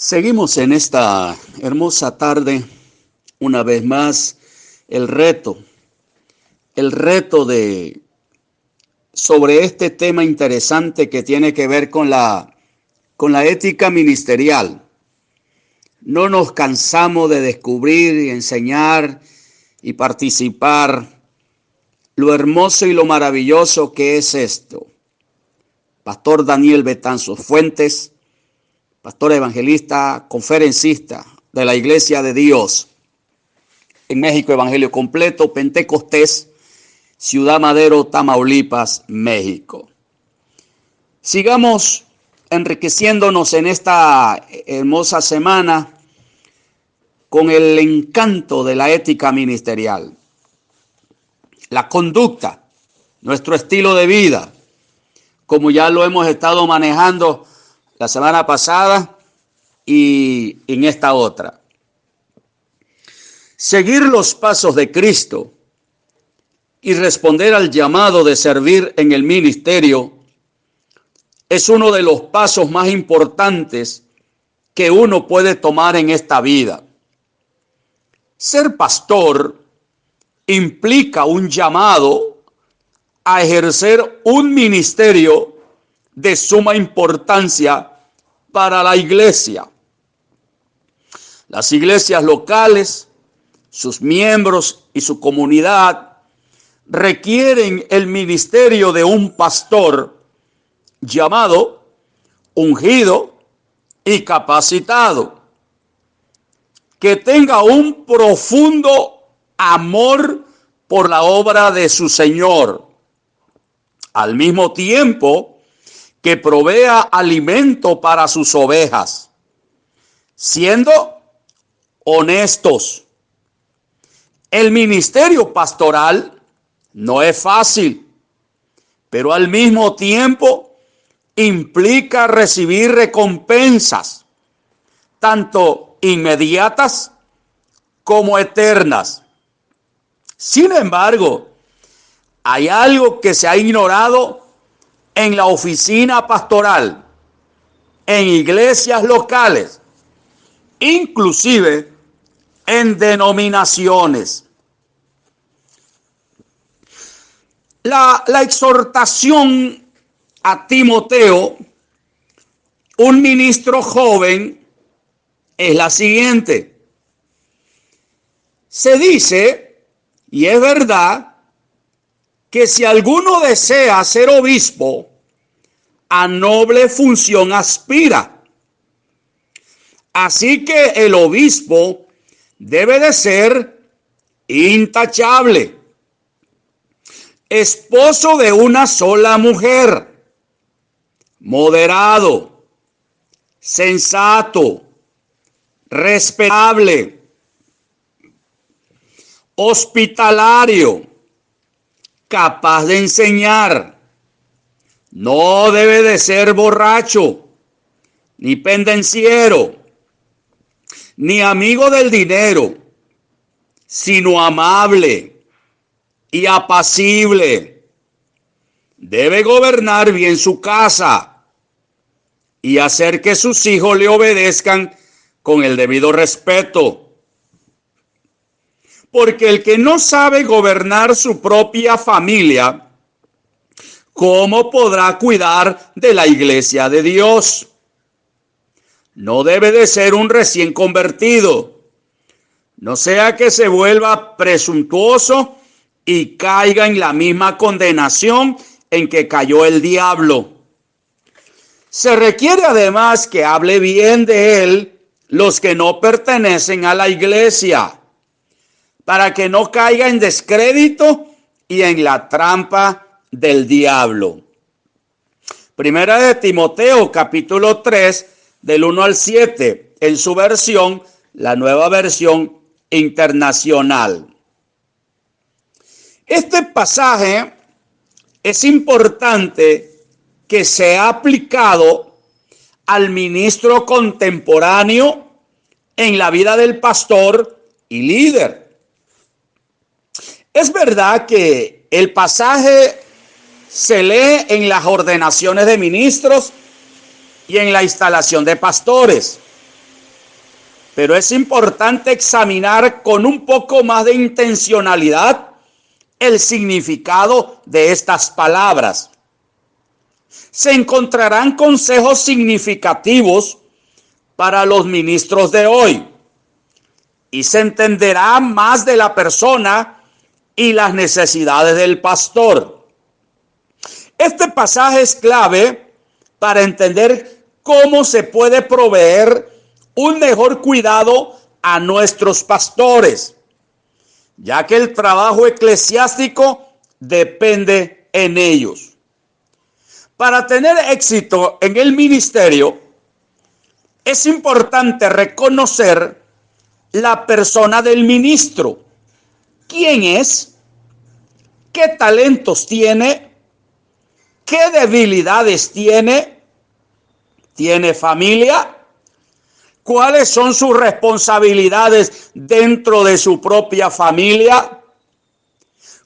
Seguimos en esta hermosa tarde, una vez más, el reto sobre este tema interesante que tiene que ver con la ética ministerial. No nos cansamos de descubrir y enseñar y participar lo hermoso y lo maravilloso que es esto. Pastor Daniel Betanzos Fuentes, pastor evangelista, conferencista de la Iglesia de Dios en México, Evangelio Completo, Pentecostés, Ciudad Madero, Tamaulipas, México. Sigamos enriqueciéndonos en esta hermosa semana con el encanto de la ética ministerial, la conducta, nuestro estilo de vida, como ya lo hemos estado manejando la semana pasada y en esta otra. Seguir los pasos de Cristo y responder al llamado de servir en el ministerio es uno de los pasos más importantes que uno puede tomar en esta vida. Ser pastor implica un llamado a ejercer un ministerio de suma importancia para la iglesia. Las iglesias locales, sus miembros y su comunidad requieren el ministerio de un pastor llamado, ungido y capacitado, que tenga un profundo amor por la obra de su Señor, al mismo tiempo que provea alimento para sus ovejas, siendo honestos. El ministerio pastoral no es fácil, pero al mismo tiempo implica recibir recompensas, tanto inmediatas como eternas. Sin embargo, hay algo que se ha ignorado en la oficina pastoral, en iglesias locales, inclusive en denominaciones. La exhortación a Timoteo, un ministro joven, es la siguiente. Se dice, y es verdad, que si alguno desea ser obispo, a noble función aspira. Así que el obispo debe de ser intachable, esposo de una sola mujer, moderado, sensato, respetable, hospitalario, capaz de enseñar. No debe de ser borracho, ni pendenciero, ni amigo del dinero, sino amable y apacible. Debe gobernar bien su casa y hacer que sus hijos le obedezcan con el debido respeto. Porque el que no sabe gobernar su propia familia, ¿cómo podrá cuidar de la iglesia de Dios? No debe de ser un recién convertido, no sea que se vuelva presuntuoso y caiga en la misma condenación en que cayó el diablo. Se requiere además que hable bien de él los que no pertenecen a la iglesia, para que no caiga en descrédito y en la trampa del diablo. Primera de Timoteo, capítulo 3, del 1 al 7, en su versión, la Nueva Versión Internacional. Este pasaje es importante que sea aplicado al ministro contemporáneo en la vida del pastor y líder. Es verdad que el pasaje se lee en las ordenaciones de ministros y en la instalación de pastores. Pero es importante examinar con un poco más de intencionalidad el significado de estas palabras. Se encontrarán consejos significativos para los ministros de hoy y se entenderá más de la persona y las necesidades del pastor. Este pasaje es clave para entender cómo se puede proveer un mejor cuidado a nuestros pastores, ya que el trabajo eclesiástico depende en ellos. Para tener éxito en el ministerio, es importante reconocer la persona del ministro. ¿Quién es? ¿Qué talentos tiene? ¿Qué debilidades tiene? ¿Tiene familia? ¿Cuáles son sus responsabilidades dentro de su propia familia?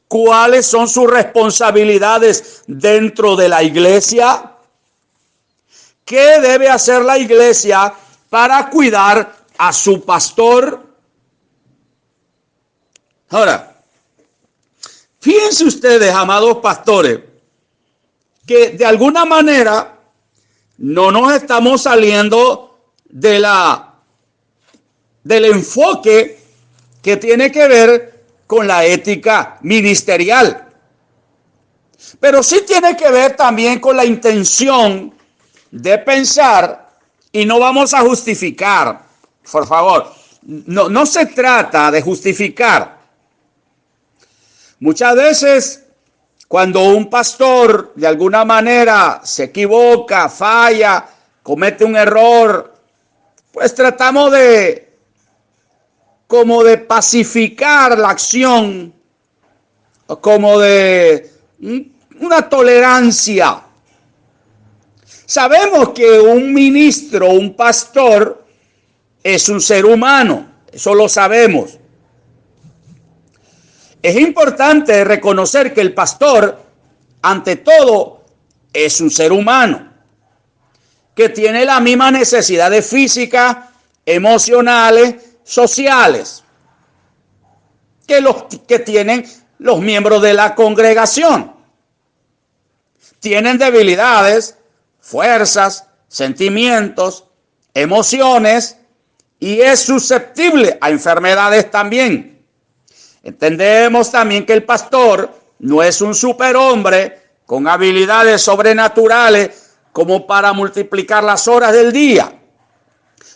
¿Cuáles son sus responsabilidades dentro de la iglesia? ¿Qué debe hacer la iglesia para cuidar a su pastor? Ahora, fíjense ustedes, amados pastores, que de alguna manera no nos estamos saliendo del enfoque que tiene que ver con la ética ministerial. Pero sí tiene que ver también con la intención de pensar, y no vamos a justificar, por favor. No se trata de justificar. Muchas veces, cuando un pastor de alguna manera se equivoca, falla, comete un error, pues tratamos de pacificar la acción, como de una tolerancia. Sabemos que un ministro, un pastor, es un ser humano, eso lo sabemos. Es importante reconocer que el pastor, ante todo, es un ser humano, que tiene las mismas necesidades físicas, emocionales, sociales, que tienen los miembros de la congregación. Tienen debilidades, fuerzas, sentimientos, emociones, y es susceptible a enfermedades también. Entendemos también que el pastor no es un superhombre con habilidades sobrenaturales como para multiplicar las horas del día,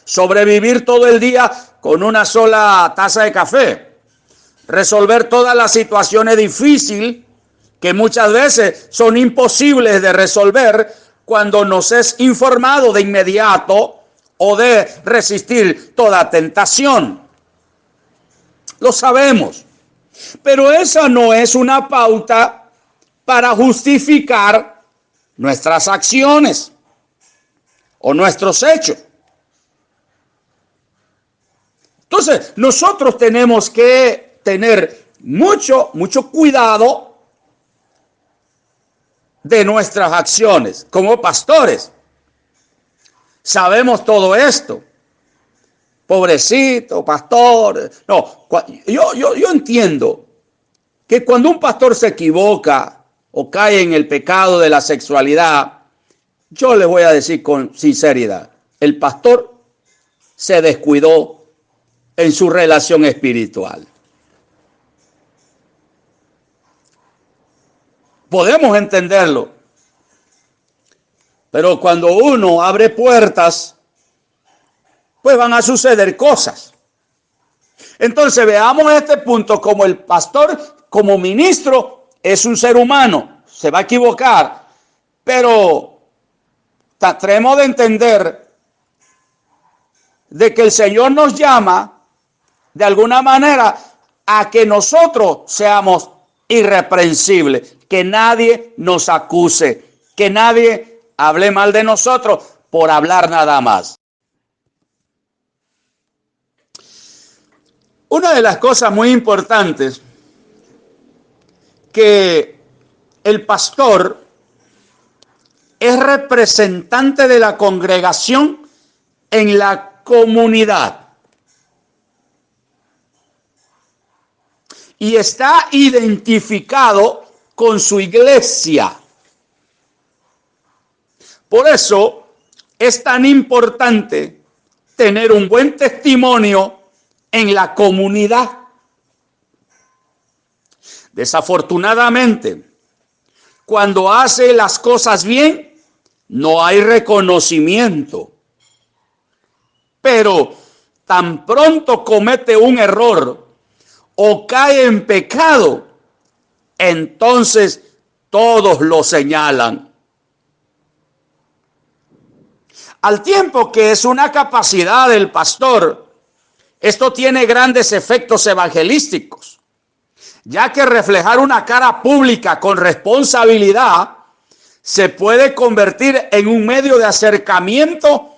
sobrevivir todo el día con una sola taza de café, resolver todas las situaciones difíciles que muchas veces son imposibles de resolver cuando nos es informado de inmediato o de resistir toda tentación. Lo sabemos, pero esa no es una pauta para justificar nuestras acciones o nuestros hechos. Entonces, nosotros tenemos que tener mucho cuidado de nuestras acciones como pastores. Sabemos todo esto. Pobrecito, pastor. No, yo entiendo que cuando un pastor se equivoca o cae en el pecado de la sexualidad, yo le voy a decir con sinceridad, el pastor se descuidó en su relación espiritual. Podemos entenderlo, pero cuando uno abre puertas, pues van a suceder cosas. Entonces veamos este punto como el pastor, como ministro, es un ser humano, se va a equivocar, pero tratemos de entender de que el Señor nos llama de alguna manera a que nosotros seamos irreprensibles, que nadie nos acuse, que nadie hable mal de nosotros por hablar nada más. Una de las cosas muy importantes que el pastor es representante de la congregación en la comunidad. y está identificado con su iglesia. Por eso es tan importante tener un buen testimonio en la comunidad. Desafortunadamente, cuando hace las cosas bien, no hay reconocimiento. Pero tan pronto comete un error o cae en pecado, entonces todos lo señalan. Al tiempo que es una capacidad del pastor, esto tiene grandes efectos evangelísticos, ya que reflejar una cara pública con responsabilidad se puede convertir en un medio de acercamiento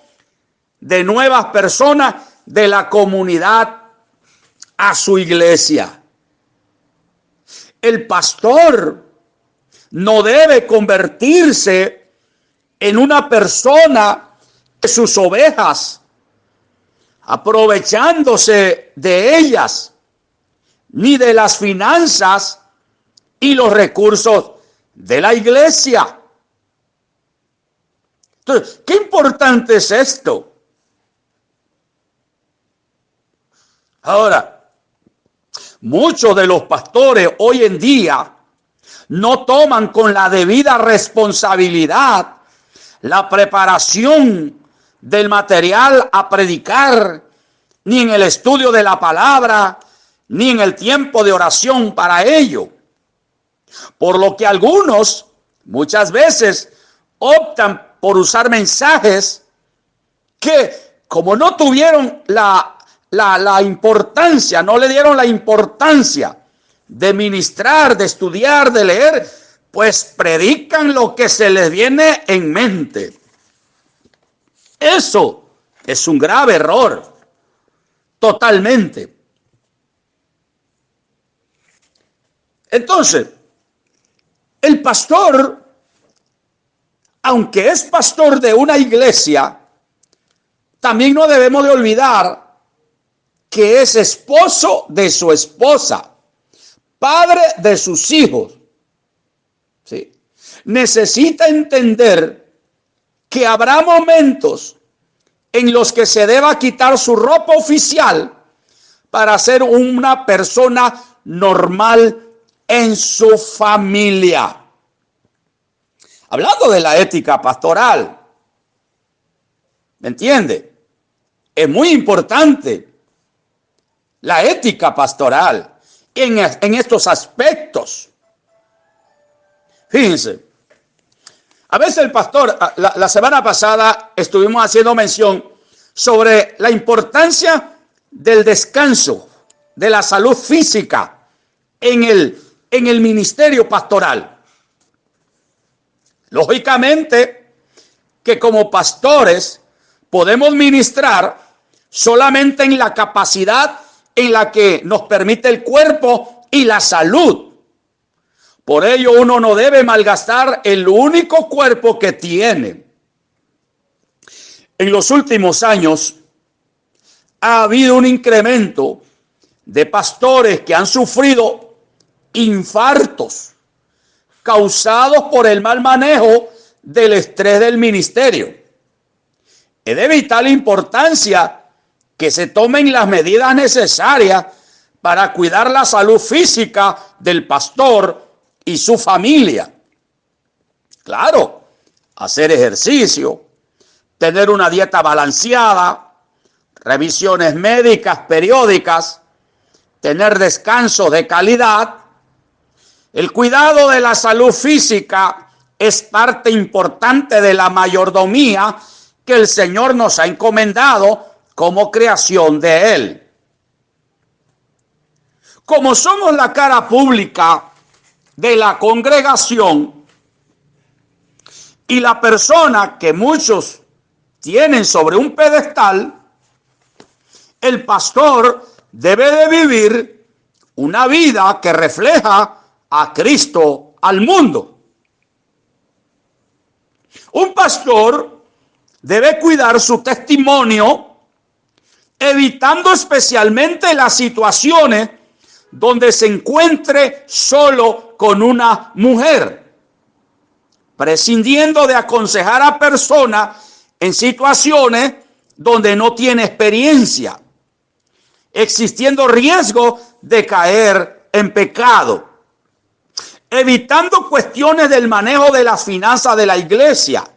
de nuevas personas de la comunidad a su iglesia. El pastor no debe convertirse en una persona de sus ovejas, aprovechándose de ellas, ni de las finanzas y los recursos de la iglesia. Entonces, ¿qué importante es esto? Ahora, muchos de los pastores hoy en día no toman con la debida responsabilidad la preparación del material a predicar, ni en el estudio de la palabra, ni en el tiempo de oración para ello. Por lo que algunos muchas veces optan por usar mensajes que, como no tuvieron la importancia, no le dieron la importancia de ministrar, de estudiar, de leer, pues predican lo que se les viene en mente. Eso es un grave error, totalmente. Entonces, el pastor, aunque es pastor de una iglesia, también no debemos de olvidar que es esposo de su esposa, padre de sus hijos. ¿Sí? Necesita entender que habrá momentos en los que se deba quitar su ropa oficial para ser una persona normal en su familia. Hablando de la ética pastoral, ¿me entiende? Es muy importante la ética pastoral en estos aspectos. Fíjense, a veces el pastor, la semana pasada estuvimos haciendo mención sobre la importancia del descanso, de la salud física en el ministerio pastoral. Lógicamente que como pastores podemos ministrar solamente en la capacidad en la que nos permite el cuerpo y la salud. Por ello uno no debe malgastar el único cuerpo que tiene. En los últimos años ha habido un incremento de pastores que han sufrido infartos causados por el mal manejo del estrés del ministerio. Es de vital importancia que se tomen las medidas necesarias para cuidar la salud física del pastor y su familia. Claro, hacer ejercicio, tener una dieta balanceada, revisiones médicas periódicas, tener descanso de calidad. El cuidado de la salud física es parte importante de la mayordomía que el Señor nos ha encomendado como creación de Él. Como somos la cara pública de la congregación y la persona que muchos tienen sobre un pedestal, el pastor debe de vivir una vida que refleja a Cristo al mundo. Un pastor debe cuidar su testimonio, evitando especialmente las situaciones donde se encuentre solo con una mujer, prescindiendo de aconsejar a personas en situaciones donde no tiene experiencia, existiendo riesgo de caer en pecado, evitando cuestiones del manejo de las finanzas de la iglesia.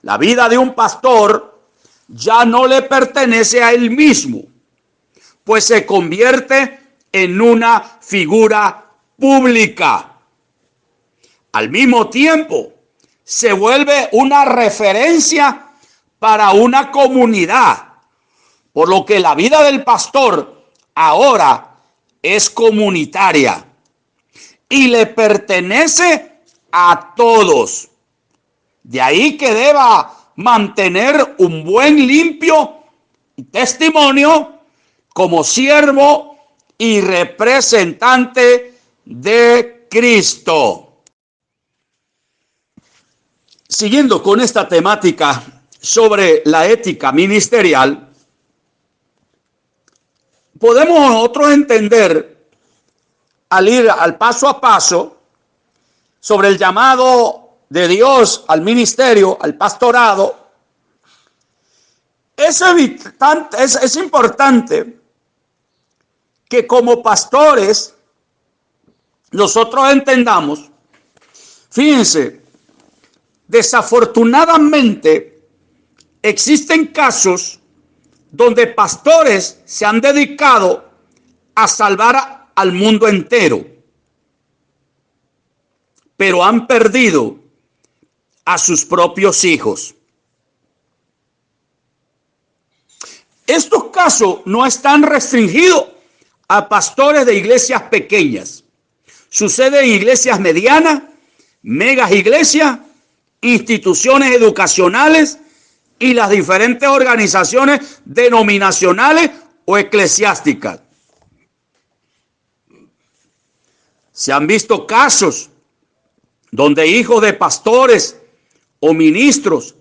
La vida de un pastor ya no le pertenece a él mismo, pues se convierte en una figura pública. Al mismo tiempo, se vuelve una referencia para una comunidad, por lo que la vida del pastor ahora es comunitaria y le pertenece a todos. De ahí que deba mantener un buen limpio testimonio como siervo y representante de Cristo. Siguiendo con esta temática sobre la ética ministerial, podemos nosotros entender al ir al paso a paso sobre el llamado de Dios al ministerio, al pastorado. Es importante que como pastores nosotros entendamos, fíjense, desafortunadamente existen casos donde pastores se han dedicado a salvar al mundo entero, pero han perdido a sus propios hijos. Estos casos no están restringidos a pastores de iglesias pequeñas. Sucede en iglesias medianas, megas iglesias, instituciones educacionales y las diferentes organizaciones denominacionales o eclesiásticas. Se han visto casos donde hijos de pastores o ministros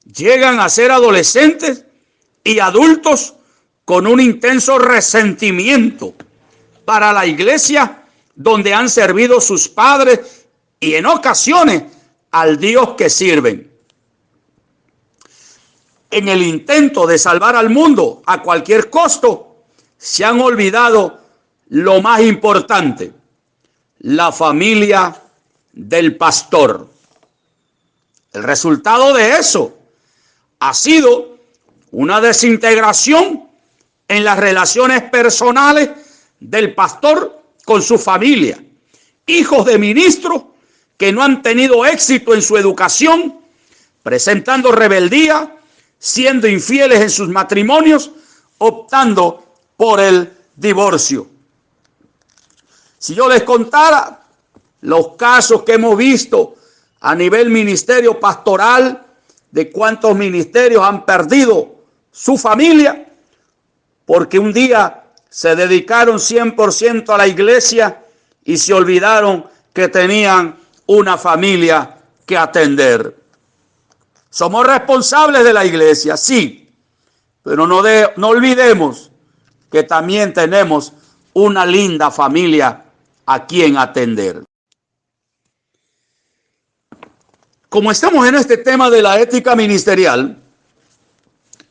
llegan a ser adolescentes y adultos con un intenso resentimiento para la iglesia donde han servido sus padres y en ocasiones al Dios que sirven. En el intento de salvar al mundo a cualquier costo, se han olvidado lo más importante: la familia del pastor. El resultado de eso ha sido una desintegración en las relaciones personales del pastor con su familia. Hijos de ministros que no han tenido éxito en su educación, presentando rebeldía, siendo infieles en sus matrimonios, optando por el divorcio. Si yo les contara los casos que hemos visto a nivel ministerio pastoral, de cuántos ministerios han perdido su familia, porque un día se dedicaron 100% a la iglesia y se olvidaron que tenían una familia que atender. Somos responsables de la iglesia, sí, pero no olvidemos que también tenemos una linda familia a quien atender. Como estamos en este tema de la ética ministerial,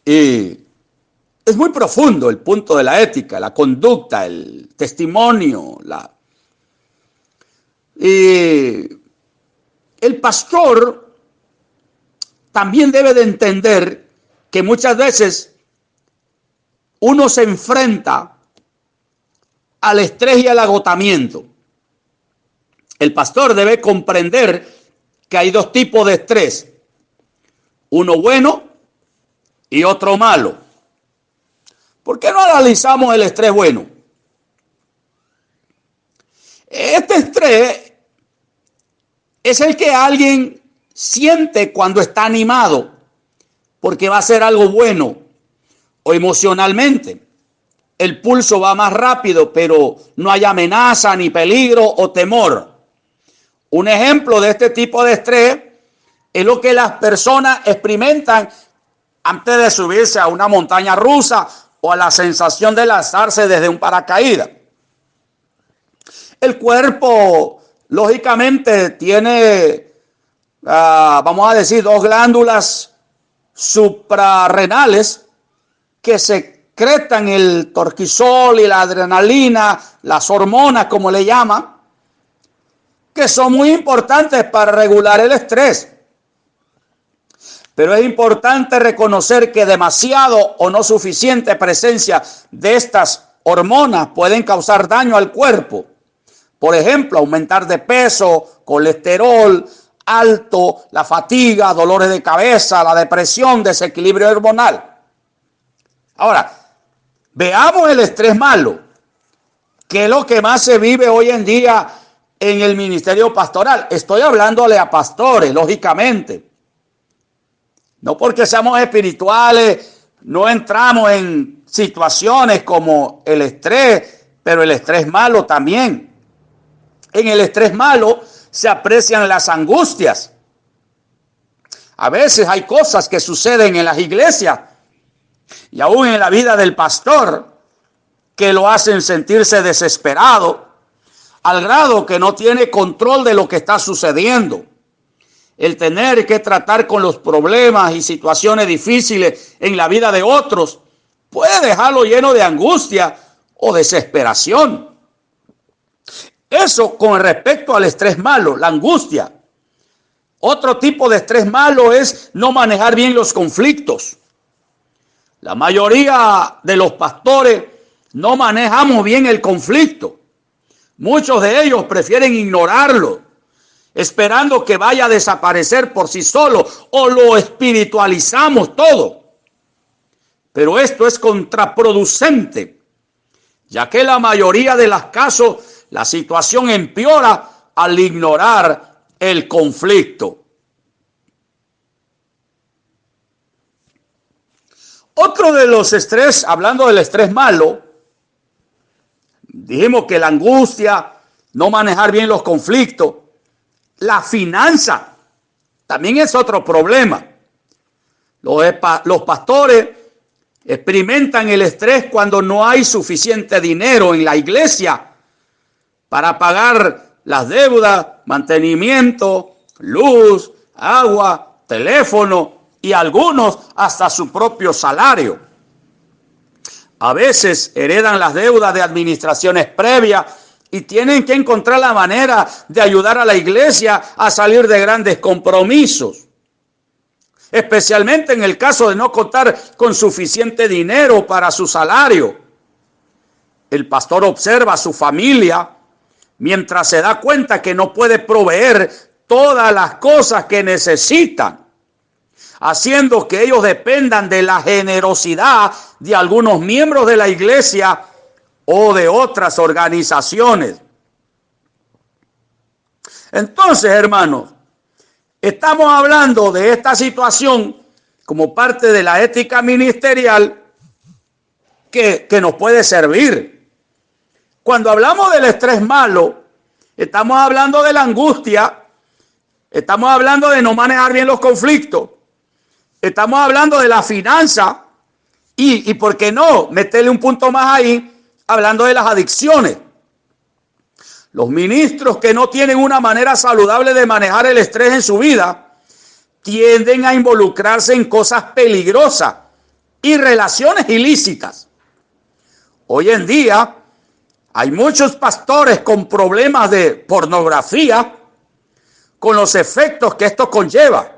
es muy profundo el punto de la ética, la conducta, el testimonio. El pastor también debe de entender que muchas veces uno se enfrenta al estrés y al agotamiento. El pastor debe comprender que hay dos tipos de estrés: uno bueno y otro malo. ¿Por qué no analizamos el estrés bueno? Este estrés es el que alguien siente cuando está animado porque va a hacer algo bueno, o emocionalmente. El pulso va más rápido, pero no hay amenaza, ni peligro o temor. Un ejemplo de este tipo de estrés es lo que las personas experimentan antes de subirse a una montaña rusa o a la sensación de lanzarse desde un paracaídas. El cuerpo, lógicamente, tiene, vamos a decir, dos glándulas suprarrenales que secretan el cortisol y la adrenalina, las hormonas, como le llaman, que son muy importantes para regular el estrés. Pero es importante reconocer que demasiado o no suficiente presencia de estas hormonas pueden causar daño al cuerpo. Por ejemplo, aumentar de peso, colesterol alto, la fatiga, dolores de cabeza, la depresión, desequilibrio hormonal. Ahora, veamos el estrés malo, que es lo que más se vive hoy en día en el ministerio pastoral. Estoy hablándole a pastores, lógicamente. No porque seamos espirituales, no entramos en situaciones como el estrés, pero el estrés malo también. En el estrés malo se aprecian las angustias. A veces hay cosas que suceden en las iglesias y aún en la vida del pastor que lo hacen sentirse desesperado al grado que no tiene control de lo que está sucediendo. El tener que tratar con los problemas y situaciones difíciles en la vida de otros puede dejarlo lleno de angustia o desesperación. Eso con respecto al estrés malo, la angustia. Otro tipo de estrés malo es no manejar bien los conflictos. La mayoría de los pastores no manejamos bien el conflicto. Muchos de ellos prefieren ignorarlo, esperando que vaya a desaparecer por sí solo, o lo espiritualizamos todo. Pero esto es contraproducente, ya que la mayoría de los casos la situación empeora al ignorar el conflicto. Otro de los estrés, hablando del estrés malo, dijimos que la angustia, no manejar bien los conflictos, la finanza también es otro problema. Los pastores experimentan el estrés cuando no hay suficiente dinero en la iglesia para pagar las deudas, mantenimiento, luz, agua, teléfono y algunos hasta su propio salario. A veces heredan las deudas de administraciones previas y tienen que encontrar la manera de ayudar a la iglesia a salir de grandes compromisos. Especialmente en el caso de no contar con suficiente dinero para su salario. El pastor observa a su familia mientras se da cuenta que no puede proveer todas las cosas que necesitan, haciendo que ellos dependan de la generosidad de algunos miembros de la iglesia o de otras organizaciones. Entonces, hermanos, estamos hablando de esta situación como parte de la ética ministerial que nos puede servir. Cuando hablamos del estrés malo, estamos hablando de la angustia, estamos hablando de no manejar bien los conflictos, estamos hablando de la finanza y ¿por qué no? Meterle un punto más ahí, hablando de las adicciones. Los ministros que no tienen una manera saludable de manejar el estrés en su vida tienden a involucrarse en cosas peligrosas y relaciones ilícitas. Hoy en día hay muchos pastores con problemas de pornografía, con los efectos que esto conlleva.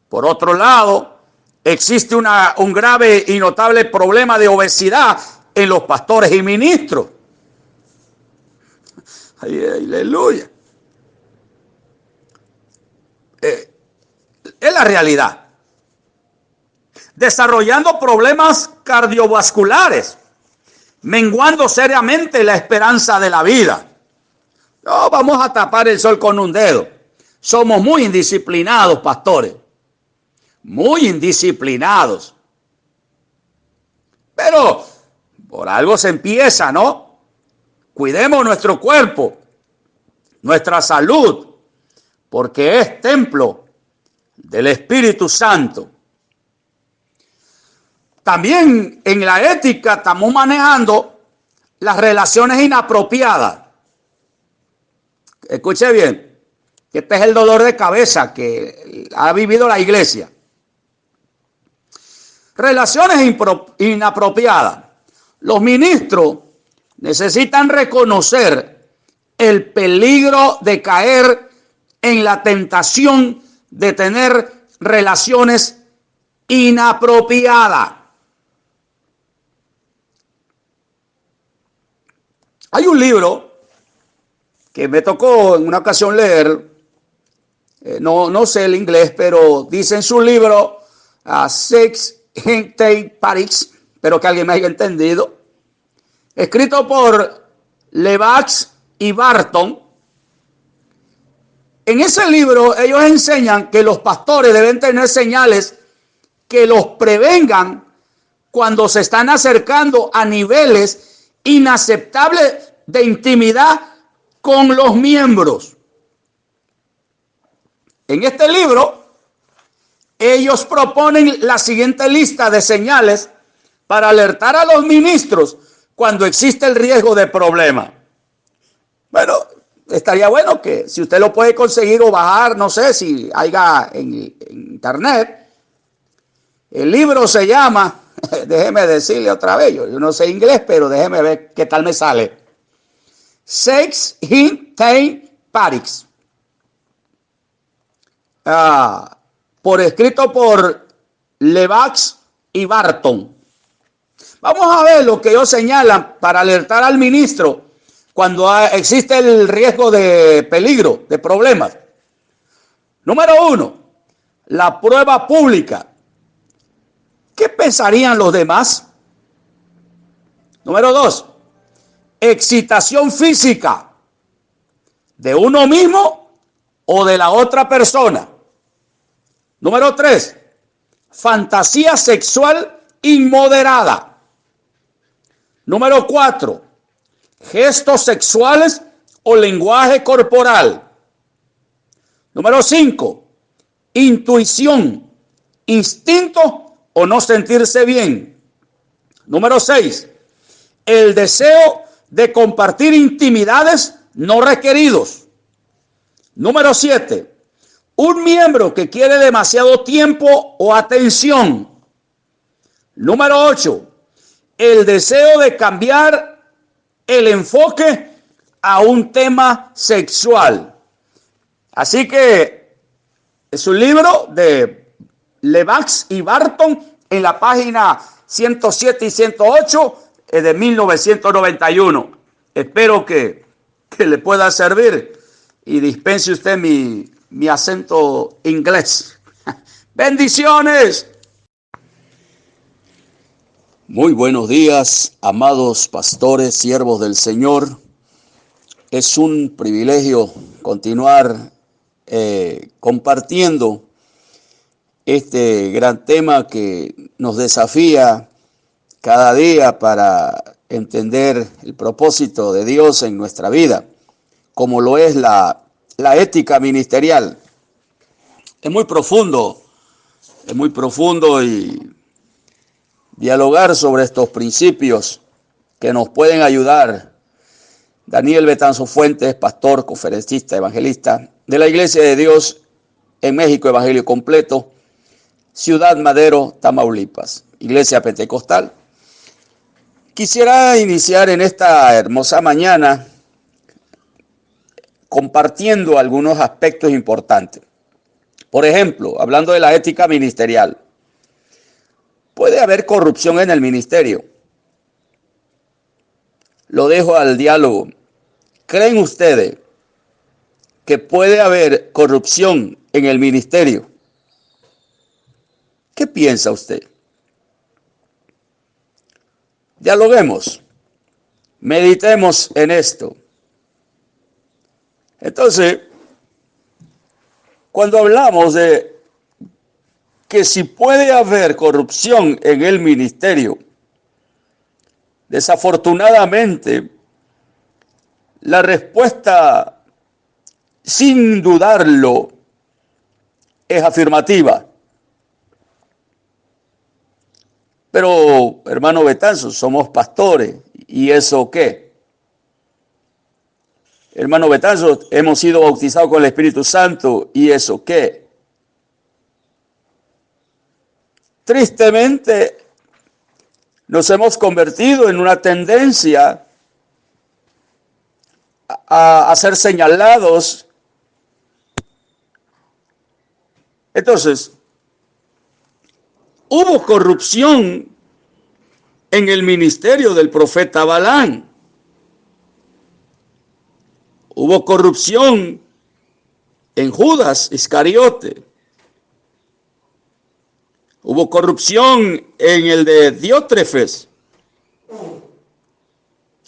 Por otro lado, existe un grave y notable problema de obesidad en los pastores y ministros. Aleluya. Es la realidad. Desarrollando problemas cardiovasculares, menguando seriamente la esperanza de la vida. No vamos a tapar el sol con un dedo. Somos muy indisciplinados, pastores. Muy indisciplinados. Pero por algo se empieza, ¿no? Cuidemos nuestro cuerpo, nuestra salud, porque es templo del Espíritu Santo. También en la ética estamos manejando las relaciones inapropiadas. Escuche bien, que este es el dolor de cabeza que ha vivido la iglesia. Relaciones inapropiadas. Los ministros necesitan reconocer el peligro de caer en la tentación de tener relaciones inapropiadas. Hay un libro que me tocó en una ocasión leer, no sé el inglés, pero dice en su libro Sex Hate Paris, espero que alguien me haya entendido, escrito por Levax y Barton. En ese libro ellos enseñan que los pastores deben tener señales que los prevengan cuando se están acercando a niveles inaceptables de intimidad con los miembros. En este libro, ellos proponen la siguiente lista de señales para alertar a los ministros cuando existe el riesgo de problema. Bueno, estaría bueno que si usted lo puede conseguir o bajar, no sé si haya en internet. El libro se llama, déjeme decirle otra vez, yo no sé inglés, pero déjeme ver qué tal me sale. Sex Hate Paris. Escrito por Levax y Barton. Vamos a ver lo que ellos señalan para alertar al ministro cuando existe el riesgo de peligro, de problemas. Número 1, la prueba pública. ¿Qué pensarían los demás? Número 2, excitación física de uno mismo o de la otra persona. Número 3, fantasía sexual inmoderada. Número 4, gestos sexuales o lenguaje corporal. Número 5, intuición, instinto o no sentirse bien. Número 6, el deseo de compartir intimidades no requeridos. Número 7, un miembro que quiere demasiado tiempo o atención. Número 8, el deseo de cambiar el enfoque a un tema sexual. Así que es un libro de Levax y Barton en la página 107 y 108 de 1991. Espero que le pueda servir y dispense usted mi acento inglés. Bendiciones. Muy buenos días, amados pastores, siervos del Señor. Es un privilegio continuar compartiendo este gran tema que nos desafía cada día para entender el propósito de Dios en nuestra vida, como lo es la ética ministerial. Es muy profundo y dialogar sobre estos principios que nos pueden ayudar. Daniel Betanzo Fuentes, pastor, conferencista, evangelista de la Iglesia de Dios en México, Evangelio Completo, Ciudad Madero, Tamaulipas, Iglesia Pentecostal. Quisiera iniciar en esta hermosa mañana compartiendo algunos aspectos importantes. Por ejemplo, hablando de la ética ministerial. Puede haber corrupción en el ministerio. Lo dejo al diálogo. ¿Creen ustedes que puede haber corrupción en el ministerio? ¿Qué piensa usted? Dialoguemos. Meditemos en esto. Entonces, cuando hablamos de que si puede haber corrupción en el ministerio, desafortunadamente, la respuesta, sin dudarlo, es afirmativa. Pero, hermano Betanzo, somos pastores, ¿y eso qué? hermano Betanzo, hemos sido bautizados con el Espíritu Santo. ¿Y eso qué? Tristemente, nos hemos convertido en una tendencia a ser señalados. Entonces, hubo corrupción en el ministerio del profeta Balaam. Hubo corrupción en Judas Iscariote. Hubo corrupción en el de Diótrefes.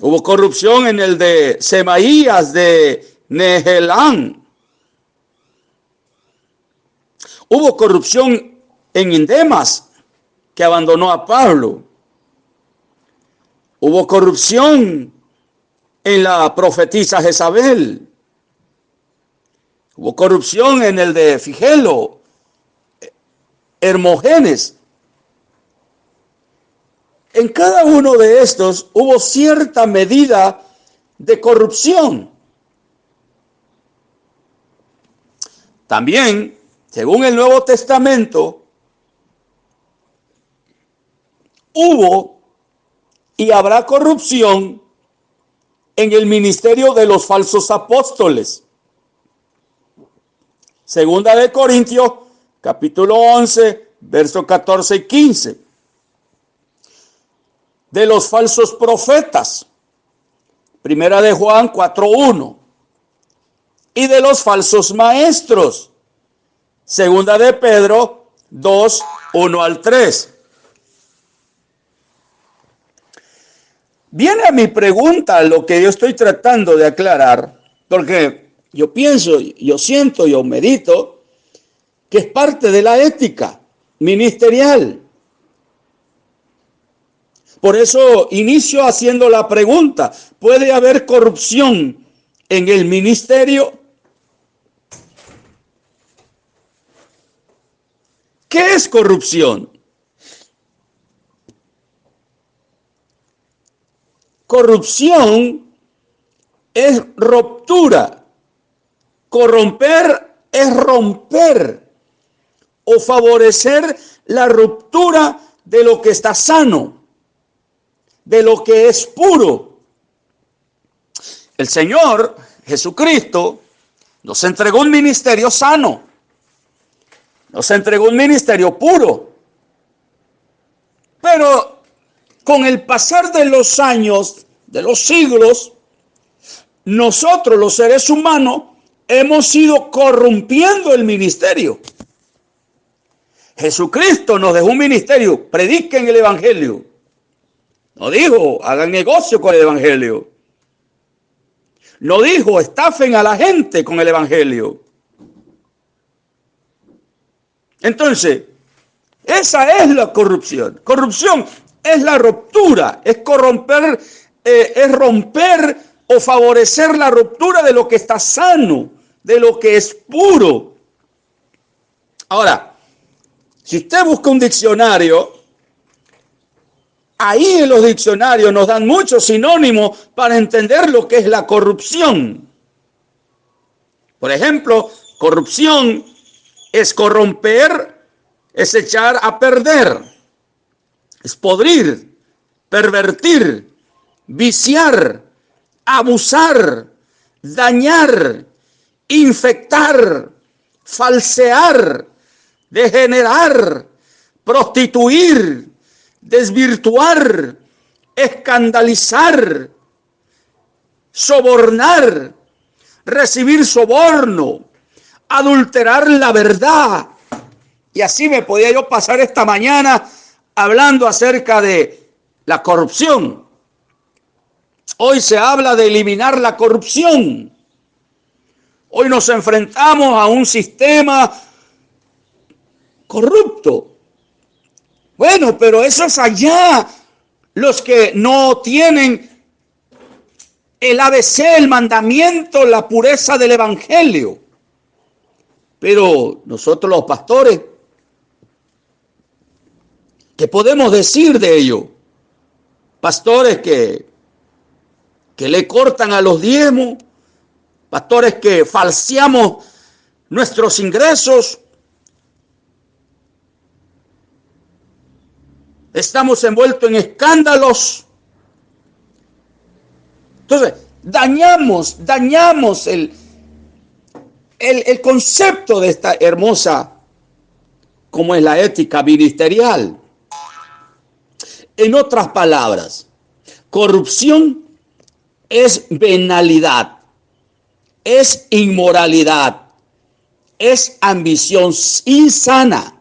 Hubo corrupción en el de Semaías de Nehelán. Hubo corrupción en Demas, que abandonó a Pablo. Hubo corrupción en la profetisa Jezabel. Hubo corrupción en el de Figelo, Hermógenes. En cada uno de estos hubo cierta medida de corrupción. También, según el Nuevo Testamento, hubo y habrá corrupción en el ministerio de los falsos apóstoles. Segunda de Corintios, capítulo 11, versos 14 y 15. De los falsos profetas. Primera de Juan 4:1. Y de los falsos maestros. Segunda de Pedro 2:1 al 3. Viene a mi pregunta lo que yo estoy tratando de aclarar, porque yo pienso, yo siento, yo medito, que es parte de la ética ministerial. Por eso inicio haciendo la pregunta, ¿puede haber corrupción en el ministerio? ¿Qué es corrupción? Corrupción es ruptura. Corromper es romper o favorecer la ruptura de lo que está sano, de lo que es puro. El Señor Jesucristo nos entregó un ministerio sano, nos entregó un ministerio puro, pero con el pasar de los años, de los siglos, nosotros los seres humanos hemos ido corrompiendo el ministerio. Jesucristo nos dejó un ministerio, prediquen el evangelio. No dijo, hagan negocio con el evangelio. No dijo, estafen a la gente con el evangelio. Entonces, esa es la corrupción. Corrupción es la ruptura, es corromper, es romper o favorecer la ruptura de lo que está sano, de lo que es puro. Ahora, si usted busca un diccionario, ahí en los diccionarios nos dan muchos sinónimos para entender lo que es la corrupción. Por ejemplo, corrupción es corromper, es echar a perder, es podrir, pervertir, viciar, abusar, dañar, infectar, falsear, degenerar, prostituir, desvirtuar, escandalizar, sobornar, recibir soborno, adulterar la verdad. Y así me podía yo pasar esta mañana hablando acerca de la corrupción. Hoy se habla de eliminar la corrupción. Hoy nos enfrentamos a un sistema corrupto. Bueno, pero eso es allá. Los que no tienen el ABC, el mandamiento, la pureza del evangelio. Pero nosotros los pastores, ¿qué podemos decir de ello? Pastores que le cortan a los diezmos, pastores que falseamos nuestros ingresos, estamos envueltos en escándalos. Entonces, dañamos el concepto de esta hermosa, como es la ética ministerial. En otras palabras, corrupción es venalidad, es inmoralidad, es ambición insana.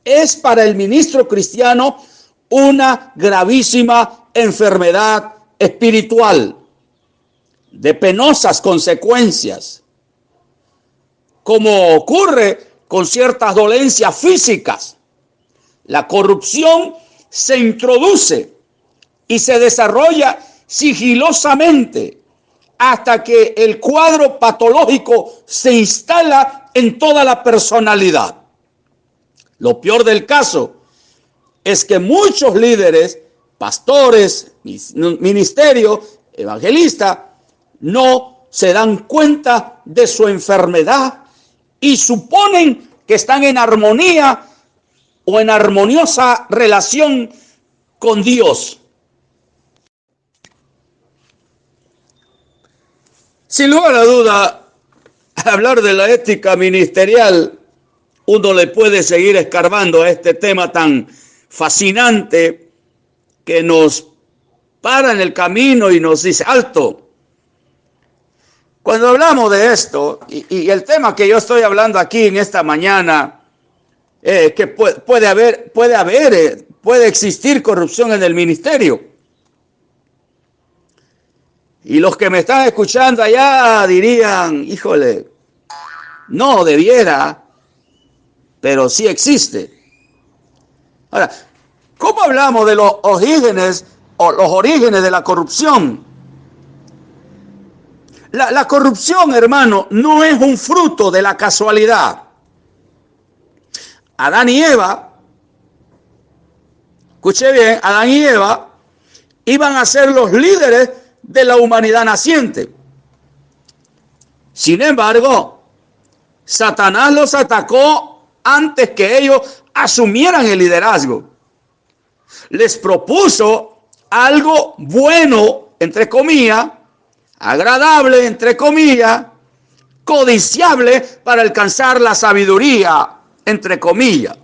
Es para el ministro cristiano una gravísima enfermedad espiritual de penosas consecuencias, como ocurre con ciertas dolencias físicas. La corrupción se introduce y se desarrolla sigilosamente hasta que el cuadro patológico se instala en toda la personalidad. Lo peor del caso es que muchos líderes, pastores, ministerios, evangelistas, no se dan cuenta de su enfermedad y suponen que están en armonía o en armoniosa relación con Dios. Sin lugar a duda, hablar de la ética ministerial, uno le puede seguir escarbando a este tema tan fascinante que nos para en el camino y nos dice, alto. Cuando hablamos de esto, y el tema que yo estoy hablando aquí en esta mañana, que puede existir corrupción en el ministerio. Y los que me están escuchando allá dirían, híjole, no debiera, pero sí existe. Ahora, ¿cómo hablamos de los orígenes de la corrupción? La corrupción, hermano, no es un fruto de la casualidad. Adán y Eva, escuche bien, Adán y Eva iban a ser los líderes de la humanidad naciente. Sin embargo, Satanás los atacó antes que ellos asumieran el liderazgo. Les propuso algo bueno, entre comillas, agradable, entre comillas, codiciable para alcanzar la sabiduría, entre comillas.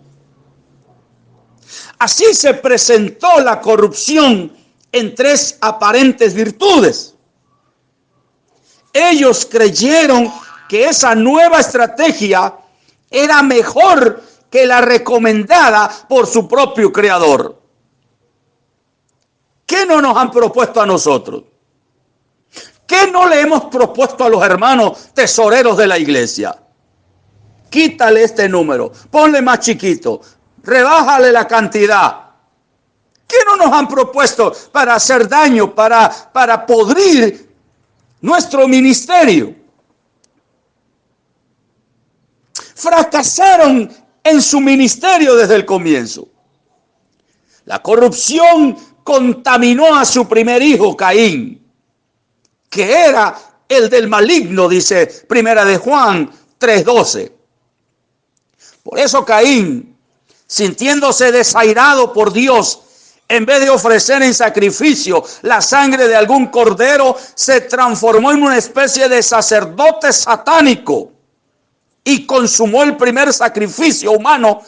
Así se presentó la corrupción en tres aparentes virtudes. Ellos creyeron que esa nueva estrategia era mejor que la recomendada por su propio creador. ¿Qué no nos han propuesto a nosotros? ¿Qué no le hemos propuesto a los hermanos tesoreros de la iglesia? Quítale este número, ponle más chiquito, rebájale la cantidad. ¿Qué no nos han propuesto para hacer daño, para podrir nuestro ministerio? Fracasaron en su ministerio desde el comienzo. La corrupción contaminó a su primer hijo, Caín, que era el del maligno, dice Primera de Juan 3:12. Por eso Caín, sintiéndose desairado por Dios, en vez de ofrecer en sacrificio la sangre de algún cordero, se transformó en una especie de sacerdote satánico y consumó el primer sacrificio humano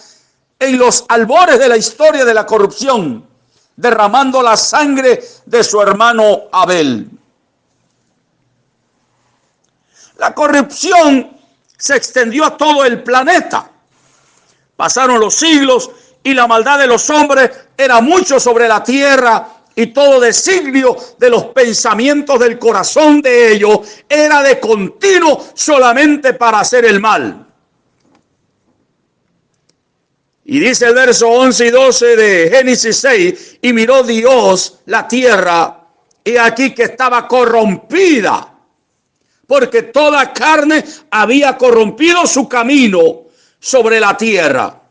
en los albores de la historia de la corrupción, derramando la sangre de su hermano Abel. La corrupción se extendió a todo el planeta. Pasaron los siglos y la maldad de los hombres era mucho sobre la tierra, y todo designio de los pensamientos del corazón de ellos era de continuo solamente para hacer el mal. Y dice el verso 11 y 12 de Génesis 6, y miró Dios la tierra, y aquí que estaba corrompida, porque toda carne había corrompido su camino sobre la tierra.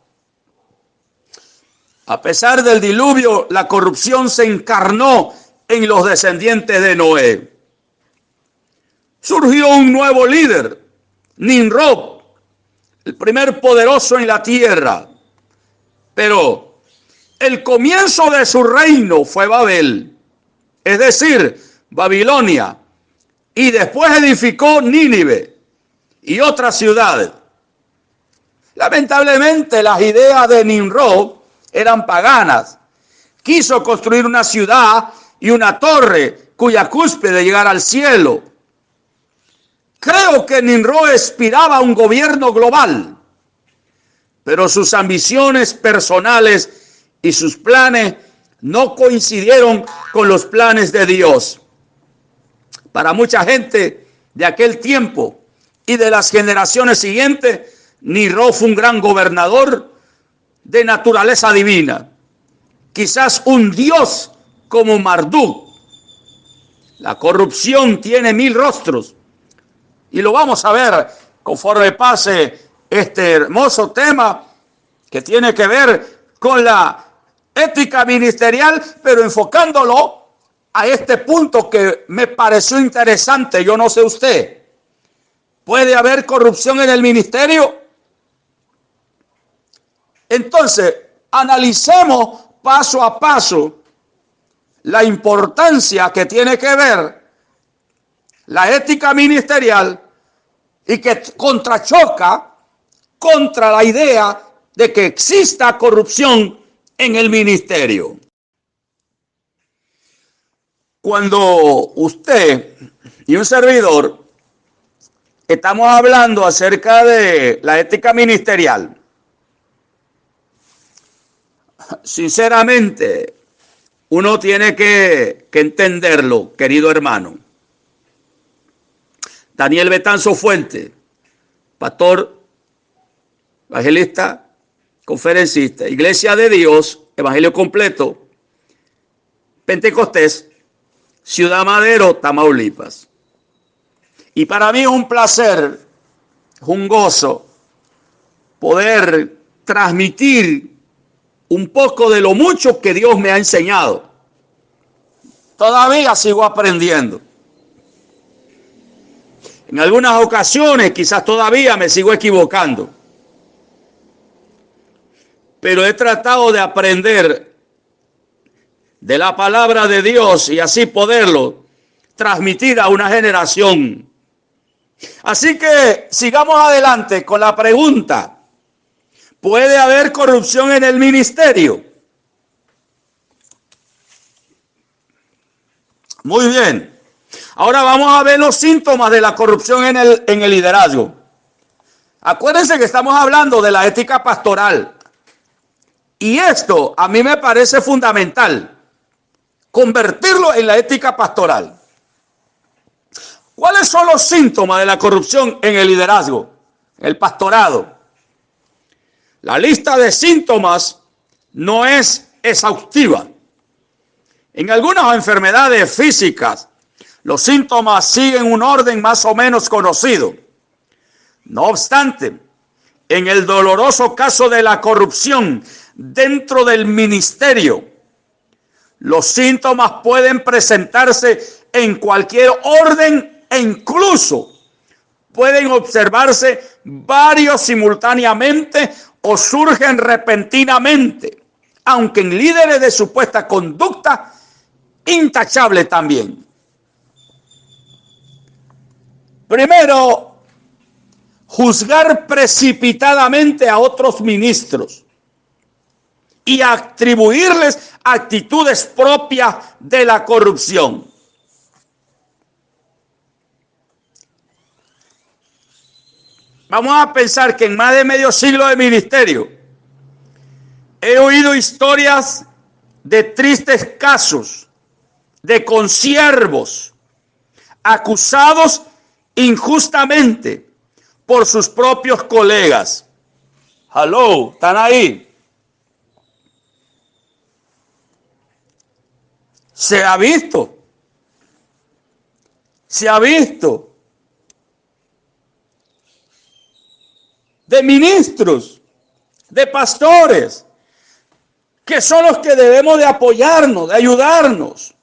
A pesar del diluvio, la corrupción se encarnó en los descendientes de Noé. surgió un nuevo líder, Nimrod, el primer poderoso en la tierra. Pero el comienzo de su reino fue Babel, es decir, Babilonia, y después edificó Nínive y otras ciudades. Lamentablemente, las ideas de Nimrod eran paganas. Quiso construir una ciudad y una torre cuya cúspide llegara al cielo. Creo que Nimrod aspiraba a un gobierno global, pero sus ambiciones personales y sus planes no coincidieron con los planes de Dios. Para mucha gente de aquel tiempo y de las generaciones siguientes, Nimrod fue un gran gobernador de naturaleza divina, quizás un dios como Marduk. La corrupción tiene 1000 rostros y lo vamos a ver conforme pase este hermoso tema que tiene que ver con la ética ministerial, pero enfocándolo a este punto que me pareció interesante. Yo no sé usted, ¿puede haber corrupción en el ministerio? Entonces, analicemos paso a paso la importancia que tiene que ver la ética ministerial y que contrachoca contra la idea de que exista corrupción en el ministerio. Cuando usted y un servidor estamos hablando acerca de la ética ministerial, sinceramente, uno tiene que entenderlo, querido hermano. Daniel Betanzo Fuente, pastor, evangelista, conferencista, Iglesia de Dios, Evangelio Completo, Pentecostés, Ciudad Madero, Tamaulipas. Y para mí es un placer, es un gozo poder transmitir un poco de lo mucho que Dios me ha enseñado. Todavía sigo aprendiendo. En algunas ocasiones quizás todavía me sigo equivocando. Pero he tratado de aprender de la palabra de Dios y así poderlo transmitir a una generación. Así que sigamos adelante con la pregunta: ¿puede haber corrupción en el ministerio? Muy bien. Ahora vamos a ver los síntomas de la corrupción en el liderazgo. Acuérdense que estamos hablando de la ética pastoral. Y esto a mí me parece fundamental, convertirlo en la ética pastoral. ¿Cuáles son los síntomas de la corrupción en el liderazgo, el pastorado? La lista de síntomas no es exhaustiva. En algunas enfermedades físicas, los síntomas siguen un orden más o menos conocido. No obstante, en el doloroso caso de la corrupción dentro del ministerio, los síntomas pueden presentarse en cualquier orden e incluso pueden observarse varios simultáneamente o surgen repentinamente, aunque en líderes de supuesta conducta intachable también. Primero, juzgar precipitadamente a otros ministros y atribuirles actitudes propias de la corrupción. Vamos a pensar que en más de medio siglo de ministerio he oído historias de tristes casos de consiervos acusados injustamente por sus propios colegas. Hello, ¿están ahí? Se ha visto de ministros, de pastores, que son los que debemos de apoyarnos, de ayudarnos.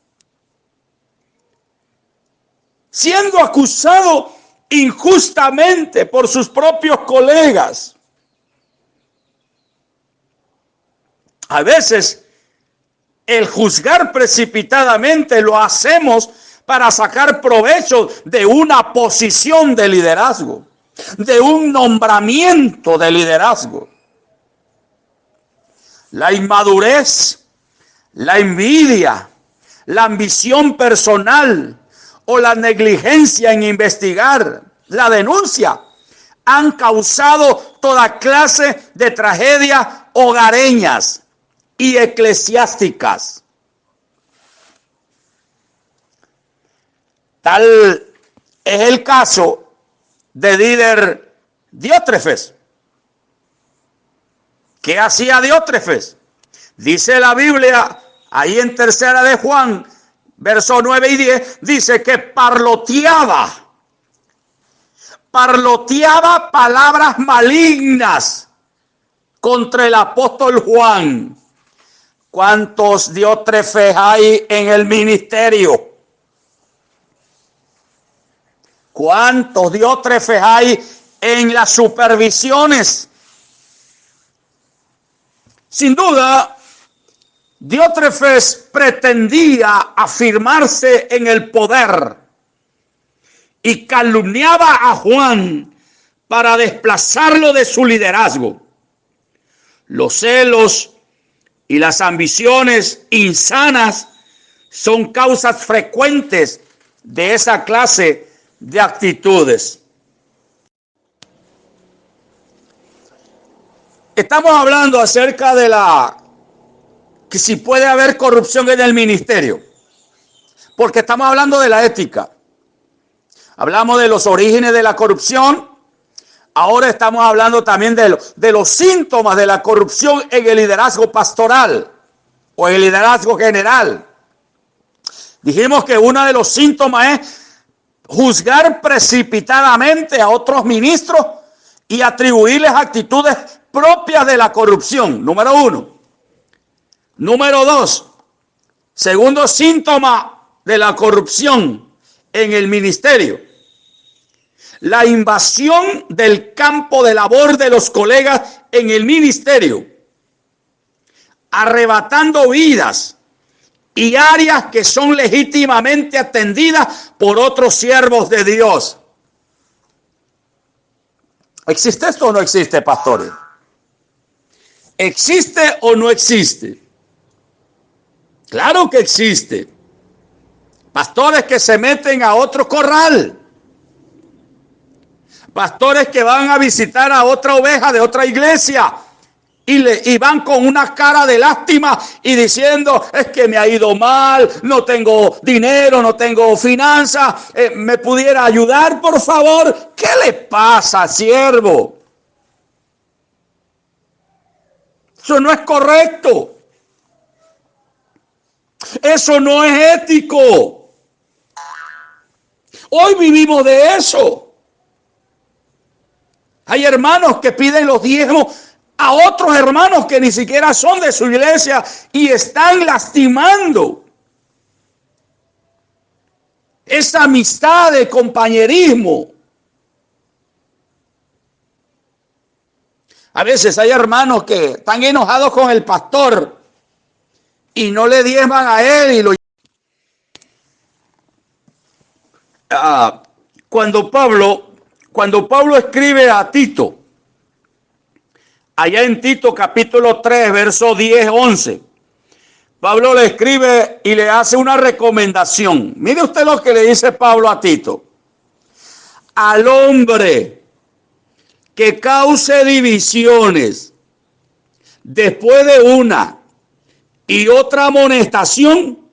siendo acusado injustamente por sus propios colegas. A veces el juzgar precipitadamente lo hacemos para sacar provecho de una posición de liderazgo, de un nombramiento de liderazgo. La inmadurez, la envidia, la ambición personal o la negligencia en investigar, la denuncia, han causado toda clase de tragedias hogareñas y eclesiásticas. Tal es el caso de líder Diótrefes. ¿Qué hacía Diótrefes? Dice la Biblia, ahí en Tercera de Juan, versos 9 y 10, dice que parloteaba palabras malignas contra el apóstol Juan. ¿Cuántos Diótrefes hay en el ministerio? ¿Cuántos Diótrefes hay en las supervisiones? Sin duda, Diótrefes pretendía afirmarse en el poder y calumniaba a Juan para desplazarlo de su liderazgo. Los celos y las ambiciones insanas son causas frecuentes de esa clase de actitudes. Estamos hablando acerca de que si puede haber corrupción en el ministerio, porque estamos hablando de la ética. Hablamos de los orígenes de la corrupción. Ahora estamos hablando también de los síntomas de la corrupción en el liderazgo pastoral o en el liderazgo general. Dijimos que uno de los síntomas es juzgar precipitadamente a otros ministros y atribuirles actitudes propias de la corrupción. Número 1. Número 2. Segundo síntoma de la corrupción en el ministerio: la invasión del campo de labor de los colegas en el ministerio, arrebatando vidas y áreas que son legítimamente atendidas por otros siervos de Dios. ¿Existe esto o no existe, pastores? ¿Existe o no existe? Claro que existe. Pastores que se meten a otro corral. Pastores que van a visitar a otra oveja de otra iglesia y van con una cara de lástima y diciendo: es que me ha ido mal, no tengo dinero, no tengo finanzas, ¿me pudiera ayudar, por favor? ¿Qué le pasa, siervo? Eso no es correcto. Eso no es ético. Hoy vivimos de eso. Hay hermanos que piden los diezmos a otros hermanos que ni siquiera son de su iglesia y están lastimando esa amistad de compañerismo. A veces hay hermanos que están enojados con el pastor y no le diezman a él y lo... Cuando Pablo escribe a Tito, allá en Tito capítulo 3, verso 10, 11, Pablo le escribe y le hace una recomendación. Mire usted lo que le dice Pablo a Tito: al hombre que cause divisiones después de una y otra amonestación,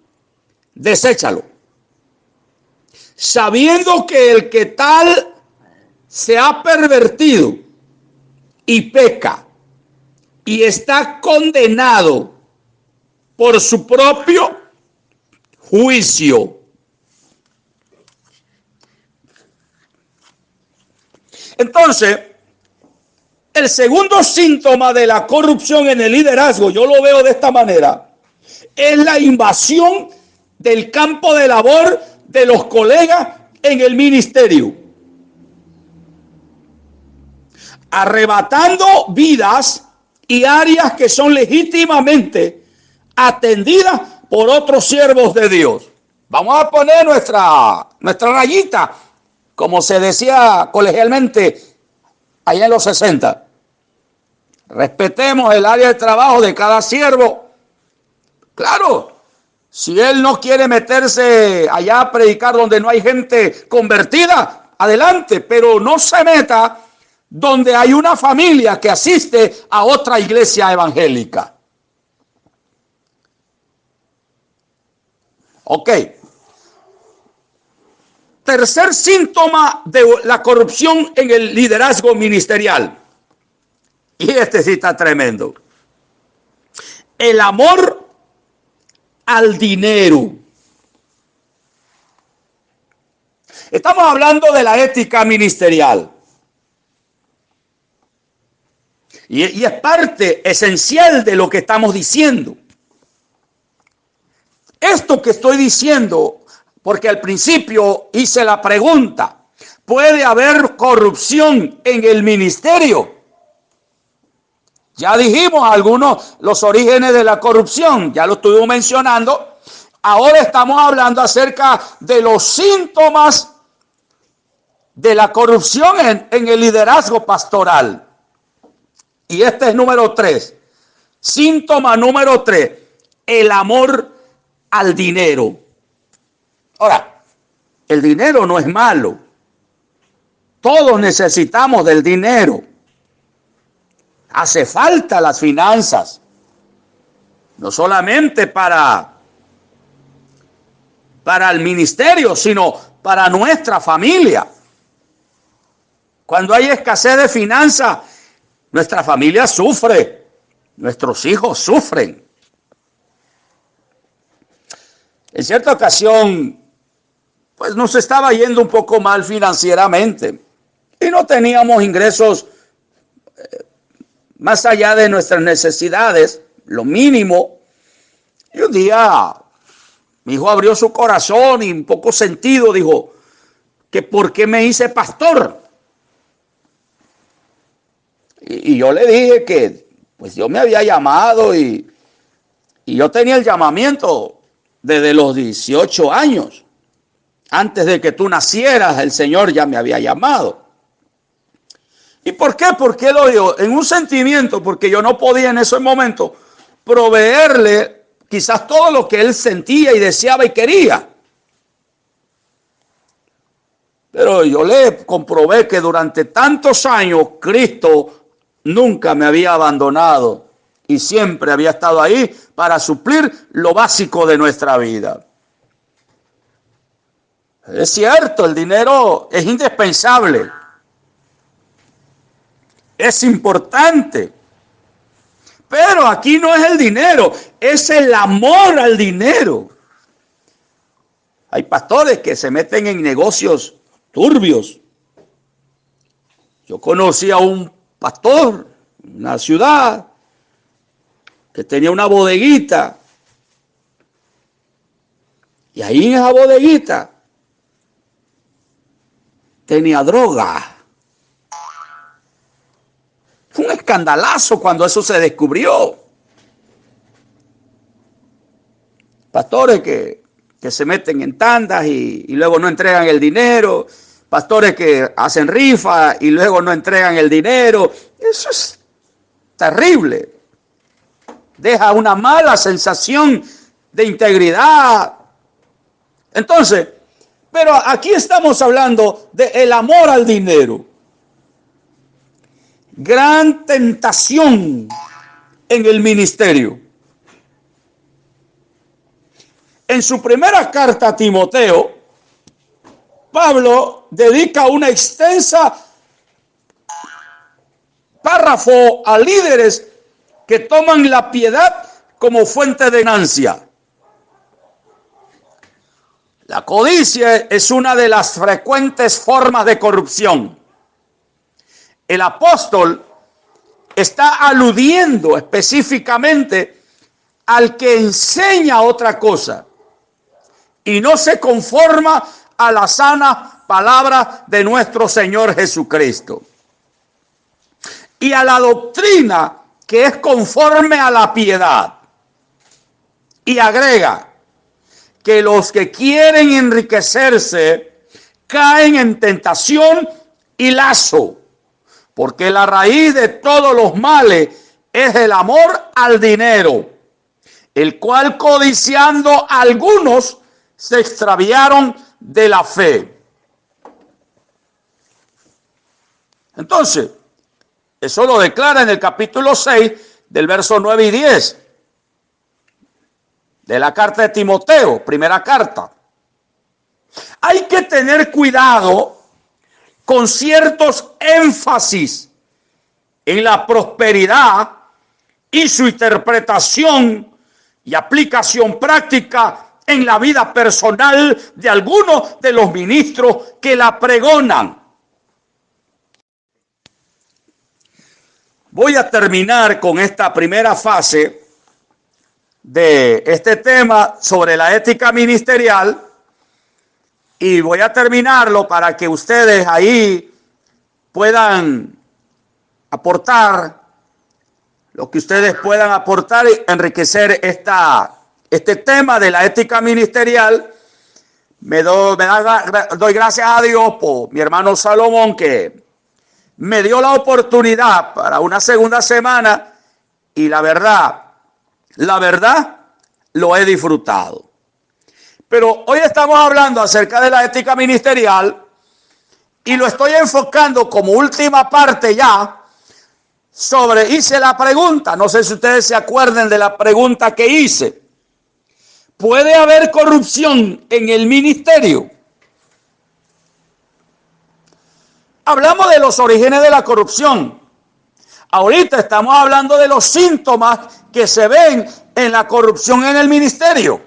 deséchalo, sabiendo que el que tal se ha pervertido y peca y está condenado por su propio juicio. Entonces, el segundo síntoma de la corrupción en el liderazgo, yo lo veo de esta manera, es la invasión del campo de labor de los colegas en el ministerio, arrebatando vidas y áreas que son legítimamente atendidas por otros siervos de Dios. Vamos a poner nuestra rayita, como se decía colegialmente allá en los 60. Respetemos el área de trabajo de cada siervo. Claro, si él no quiere meterse allá a predicar donde no hay gente convertida, adelante, pero no se meta donde hay una familia que asiste a otra iglesia evangélica. Ok. Tercer síntoma de la corrupción en el liderazgo ministerial. Y este sí está tremendo. El amor al dinero. Estamos hablando de la ética ministerial. Y es parte esencial de lo que estamos diciendo. Esto que estoy diciendo, porque al principio hice la pregunta, ¿puede haber corrupción en el ministerio? Ya dijimos los orígenes de la corrupción, ya lo estuvimos mencionando. Ahora estamos hablando acerca de los síntomas de la corrupción en el liderazgo pastoral. Y este es número 3. Síntoma número 3, el amor al dinero. Ahora, el dinero no es malo. Todos necesitamos del dinero. Hace falta las finanzas. No solamente para el ministerio, sino para nuestra familia. Cuando hay escasez de finanzas, nuestra familia sufre. Nuestros hijos sufren. En cierta ocasión, pues nos estaba yendo un poco mal financieramente y no teníamos ingresos más allá de nuestras necesidades, lo mínimo. Y un día mi hijo abrió su corazón y un poco sentido dijo que por qué me hice pastor. Y yo le dije que pues Dios me había llamado y yo tenía el llamamiento desde los 18 años. Antes de que tú nacieras, el Señor ya me había llamado. ¿Y por qué? ¿Por qué lo digo? En un sentimiento, porque yo no podía en ese momento proveerle quizás todo lo que él sentía y deseaba y quería. Pero yo le comprobé que durante tantos años Cristo nunca me había abandonado y siempre había estado ahí para suplir lo básico de nuestra vida. Es cierto, el dinero es indispensable. Es importante. Pero aquí no es el dinero, es el amor al dinero. Hay pastores que se meten en negocios turbios. Yo conocí a un pastor en una ciudad que tenía una bodeguita. Y ahí en esa bodeguita tenía droga. Fue un escandalazo cuando eso se descubrió. Pastores que se meten en tandas y luego no entregan el dinero. Pastores que hacen rifa y luego no entregan el dinero. Eso es terrible. Deja una mala sensación de integridad. Entonces, pero aquí estamos hablando del amor al dinero. Gran tentación en el ministerio. En su primera carta a Timoteo, Pablo dedica una extensa párrafo a líderes que toman la piedad como fuente de ganancia. La codicia es una de las frecuentes formas de corrupción. El apóstol está aludiendo específicamente al que enseña otra cosa y no se conforma a la sana palabra de nuestro Señor Jesucristo y a la doctrina que es conforme a la piedad. Y agrega que los que quieren enriquecerse caen en tentación y lazo, porque la raíz de todos los males es el amor al dinero, el cual codiciando algunos se extraviaron de la fe. Entonces, eso lo declara en el capítulo 6 del verso 9 y 10 de la carta de Timoteo, primera carta. Hay que tener cuidado con ciertos énfasis en la prosperidad y su interpretación y aplicación práctica en la vida personal de algunos de los ministros que la pregonan. Voy a terminar con esta primera fase de este tema sobre la ética ministerial y voy a terminarlo para que ustedes ahí puedan aportar lo que ustedes puedan aportar y enriquecer este tema de la ética ministerial. Doy gracias a Dios por mi hermano Salomón, que me dio la oportunidad para una segunda semana y la verdad, lo he disfrutado. Pero hoy estamos hablando acerca de la ética ministerial y lo estoy enfocando como última parte ya hice la pregunta, no sé si ustedes se acuerdan de la pregunta que hice. ¿Puede haber corrupción en el ministerio? Hablamos de los orígenes de la corrupción. Ahorita estamos hablando de los síntomas que se ven en la corrupción en el ministerio.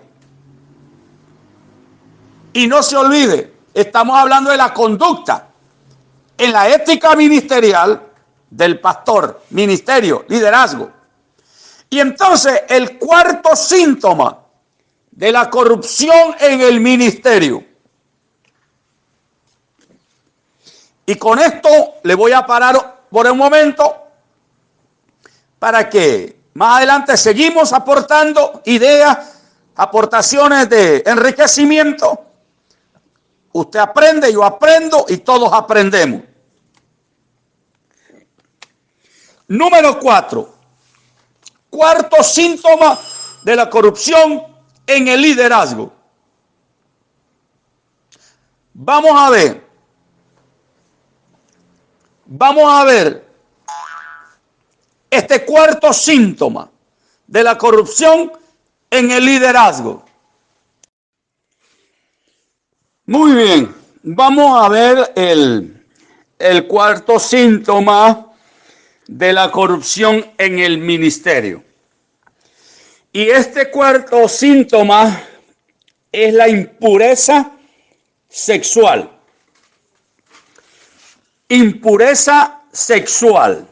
Y no se olvide, estamos hablando de la conducta en la ética ministerial del pastor, ministerio, liderazgo. Y entonces el cuarto síntoma de la corrupción en el ministerio. Y con esto le voy a parar por un momento para que más adelante seguimos aportando ideas, aportaciones de enriquecimiento. Usted aprende, yo aprendo y todos aprendemos. Número 4. Cuarto síntoma de la corrupción en el liderazgo. Vamos a ver este cuarto síntoma de la corrupción en el liderazgo. Muy bien, vamos a ver el cuarto síntoma de la corrupción en el ministerio. Y este cuarto síntoma es la impureza sexual. Impureza sexual.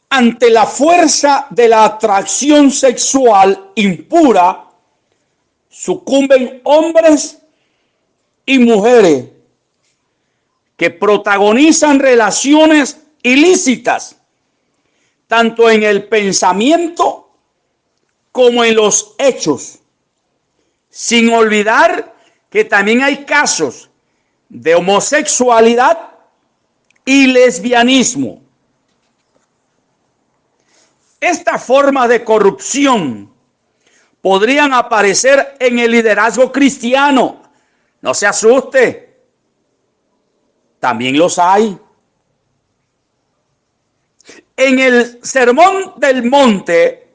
Ante la fuerza de la atracción sexual impura, sucumben hombres y mujeres que protagonizan relaciones ilícitas, tanto en el pensamiento como en los hechos, sin olvidar que también hay casos de homosexualidad y lesbianismo. Estas formas de corrupción podrían aparecer en el liderazgo cristiano. No se asuste, también los hay. En el Sermón del Monte,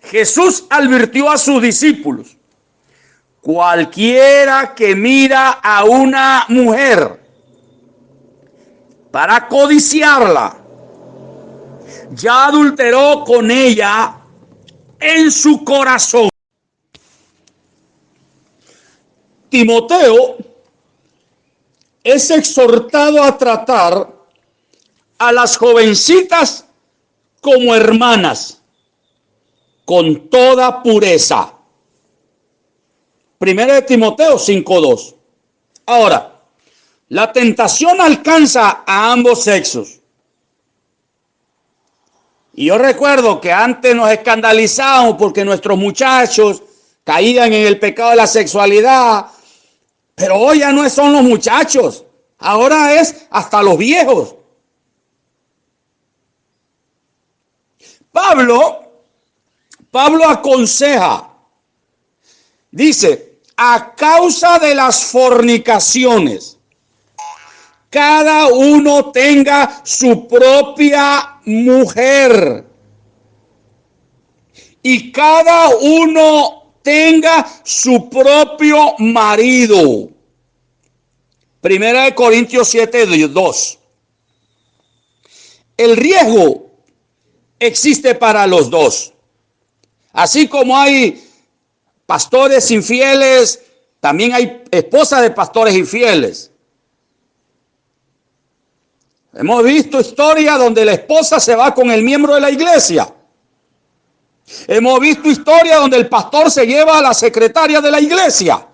Jesús advirtió a sus discípulos: cualquiera que mira a una mujer para codiciarla, ya adulteró con ella en su corazón. Timoteo es exhortado a tratar a las jovencitas como hermanas, con toda pureza. Primera de Timoteo 5:2. Ahora, la tentación alcanza a ambos sexos. Y yo recuerdo que antes nos escandalizábamos porque nuestros muchachos caían en el pecado de la sexualidad. Pero hoy ya no son los muchachos. Ahora es hasta los viejos. Pablo aconseja, dice, a causa de las fornicaciones, cada uno tenga su propia mujer y cada uno tenga su propio marido. Primera de Corintios 7:2. El riesgo existe para los dos. Así como hay pastores infieles, también hay esposas de pastores infieles. Hemos visto historias donde la esposa se va con el miembro de la iglesia. Hemos visto historias donde el pastor se lleva a la secretaria de la iglesia.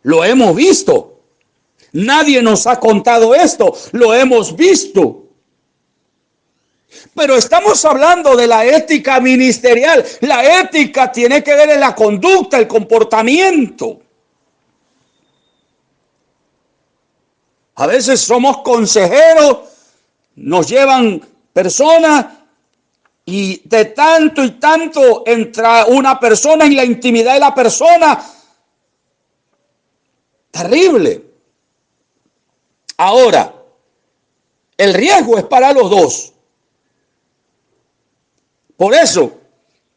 Lo hemos visto. Nadie nos ha contado esto. Lo hemos visto. Pero estamos hablando de la ética ministerial. La ética tiene que ver en la conducta, el comportamiento. A veces somos consejeros, nos llevan personas y de tanto y tanto entra una persona en la intimidad de la persona. Terrible. Ahora, el riesgo es para los dos. Por eso,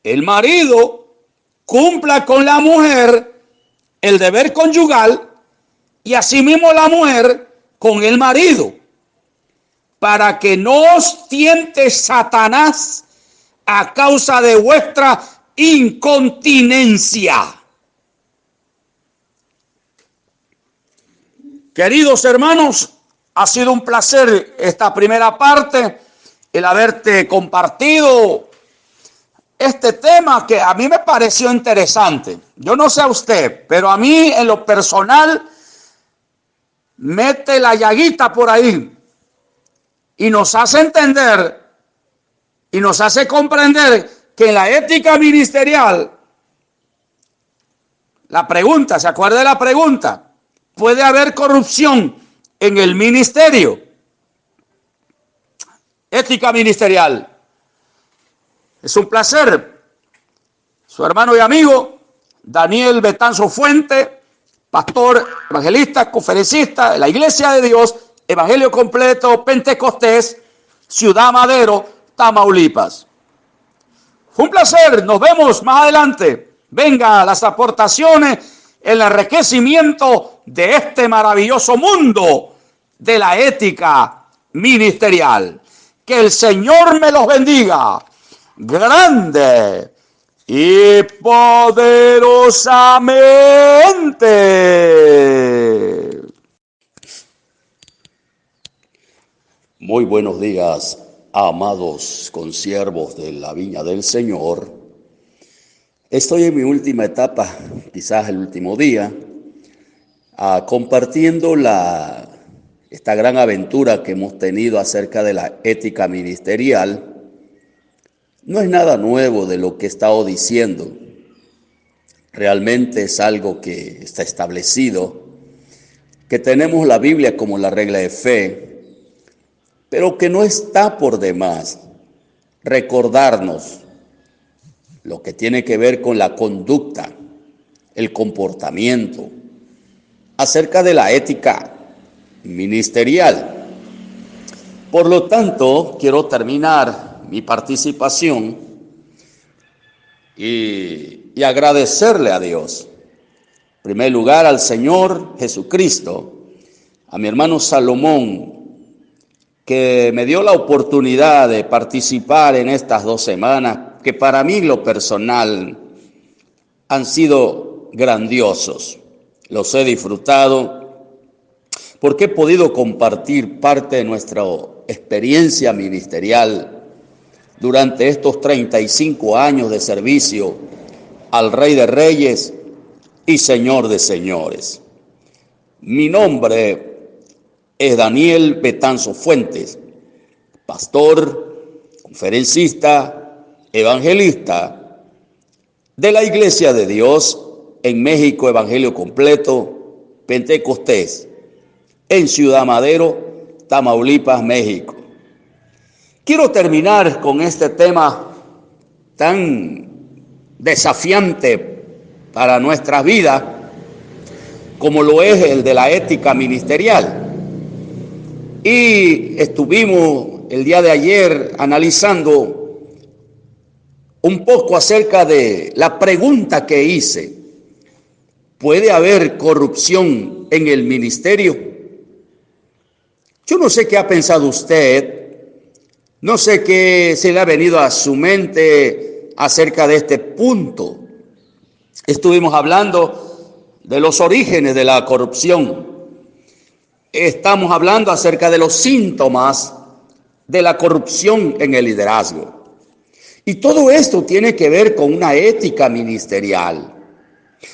el marido cumpla con la mujer el deber conyugal y asimismo la mujer con el marido, para que no os tiente Satanás a causa de vuestra incontinencia. Queridos hermanos, ha sido un placer esta primera parte, el haberte compartido este tema que a mí me pareció interesante. Yo no sé a usted, pero a mí en lo personal mete la llaguita por ahí y nos hace entender y nos hace comprender que en la ética ministerial, la pregunta, ¿se acuerda de la pregunta? ¿Puede haber corrupción en el ministerio? Ética ministerial. Es un placer. Su hermano y amigo, Daniel Betanzo Fuente, pastor, evangelista, conferencista de la Iglesia de Dios, Evangelio Completo, Pentecostés, Ciudad Madero, Tamaulipas. Fue un placer. Nos vemos más adelante. Venga las aportaciones, el enriquecimiento de este maravilloso mundo de la ética ministerial. Que el Señor me los bendiga grande y poderosamente. Muy buenos días, amados consiervos de la viña del Señor. Estoy en mi última etapa, quizás el último día, compartiendo esta gran aventura que hemos tenido acerca de la ética ministerial. No es nada nuevo de lo que he estado diciendo. Realmente es algo que está establecido, que tenemos la Biblia como la regla de fe, pero que no está por demás recordarnos lo que tiene que ver con la conducta, el comportamiento, acerca de la ética ministerial. Por lo tanto, quiero terminar mi participación y agradecerle a Dios. En primer lugar, al Señor Jesucristo, a mi hermano Salomón, que me dio la oportunidad de participar en estas 2 semanas, que para mí, lo personal, han sido grandiosos. Los he disfrutado porque he podido compartir parte de nuestra experiencia ministerial durante estos 35 años de servicio al Rey de Reyes, y Señor de señores. Mi nombre es Daniel Betanzo Fuentes, pastor, conferencista, evangelista de la Iglesia de Dios en México, Evangelio Completo, Pentecostés, en Ciudad Madero, Tamaulipas, México. Quiero terminar con este tema tan desafiante para nuestras vidas como lo es el de la ética ministerial. Y estuvimos el día de ayer analizando un poco acerca de la pregunta que hice: ¿puede haber corrupción en el ministerio? Yo no sé qué ha pensado usted, no sé qué se le ha venido a su mente acerca de este punto. Estuvimos hablando de los orígenes de la corrupción. Estamos hablando acerca de los síntomas de la corrupción en el liderazgo. Y todo esto tiene que ver con una ética ministerial.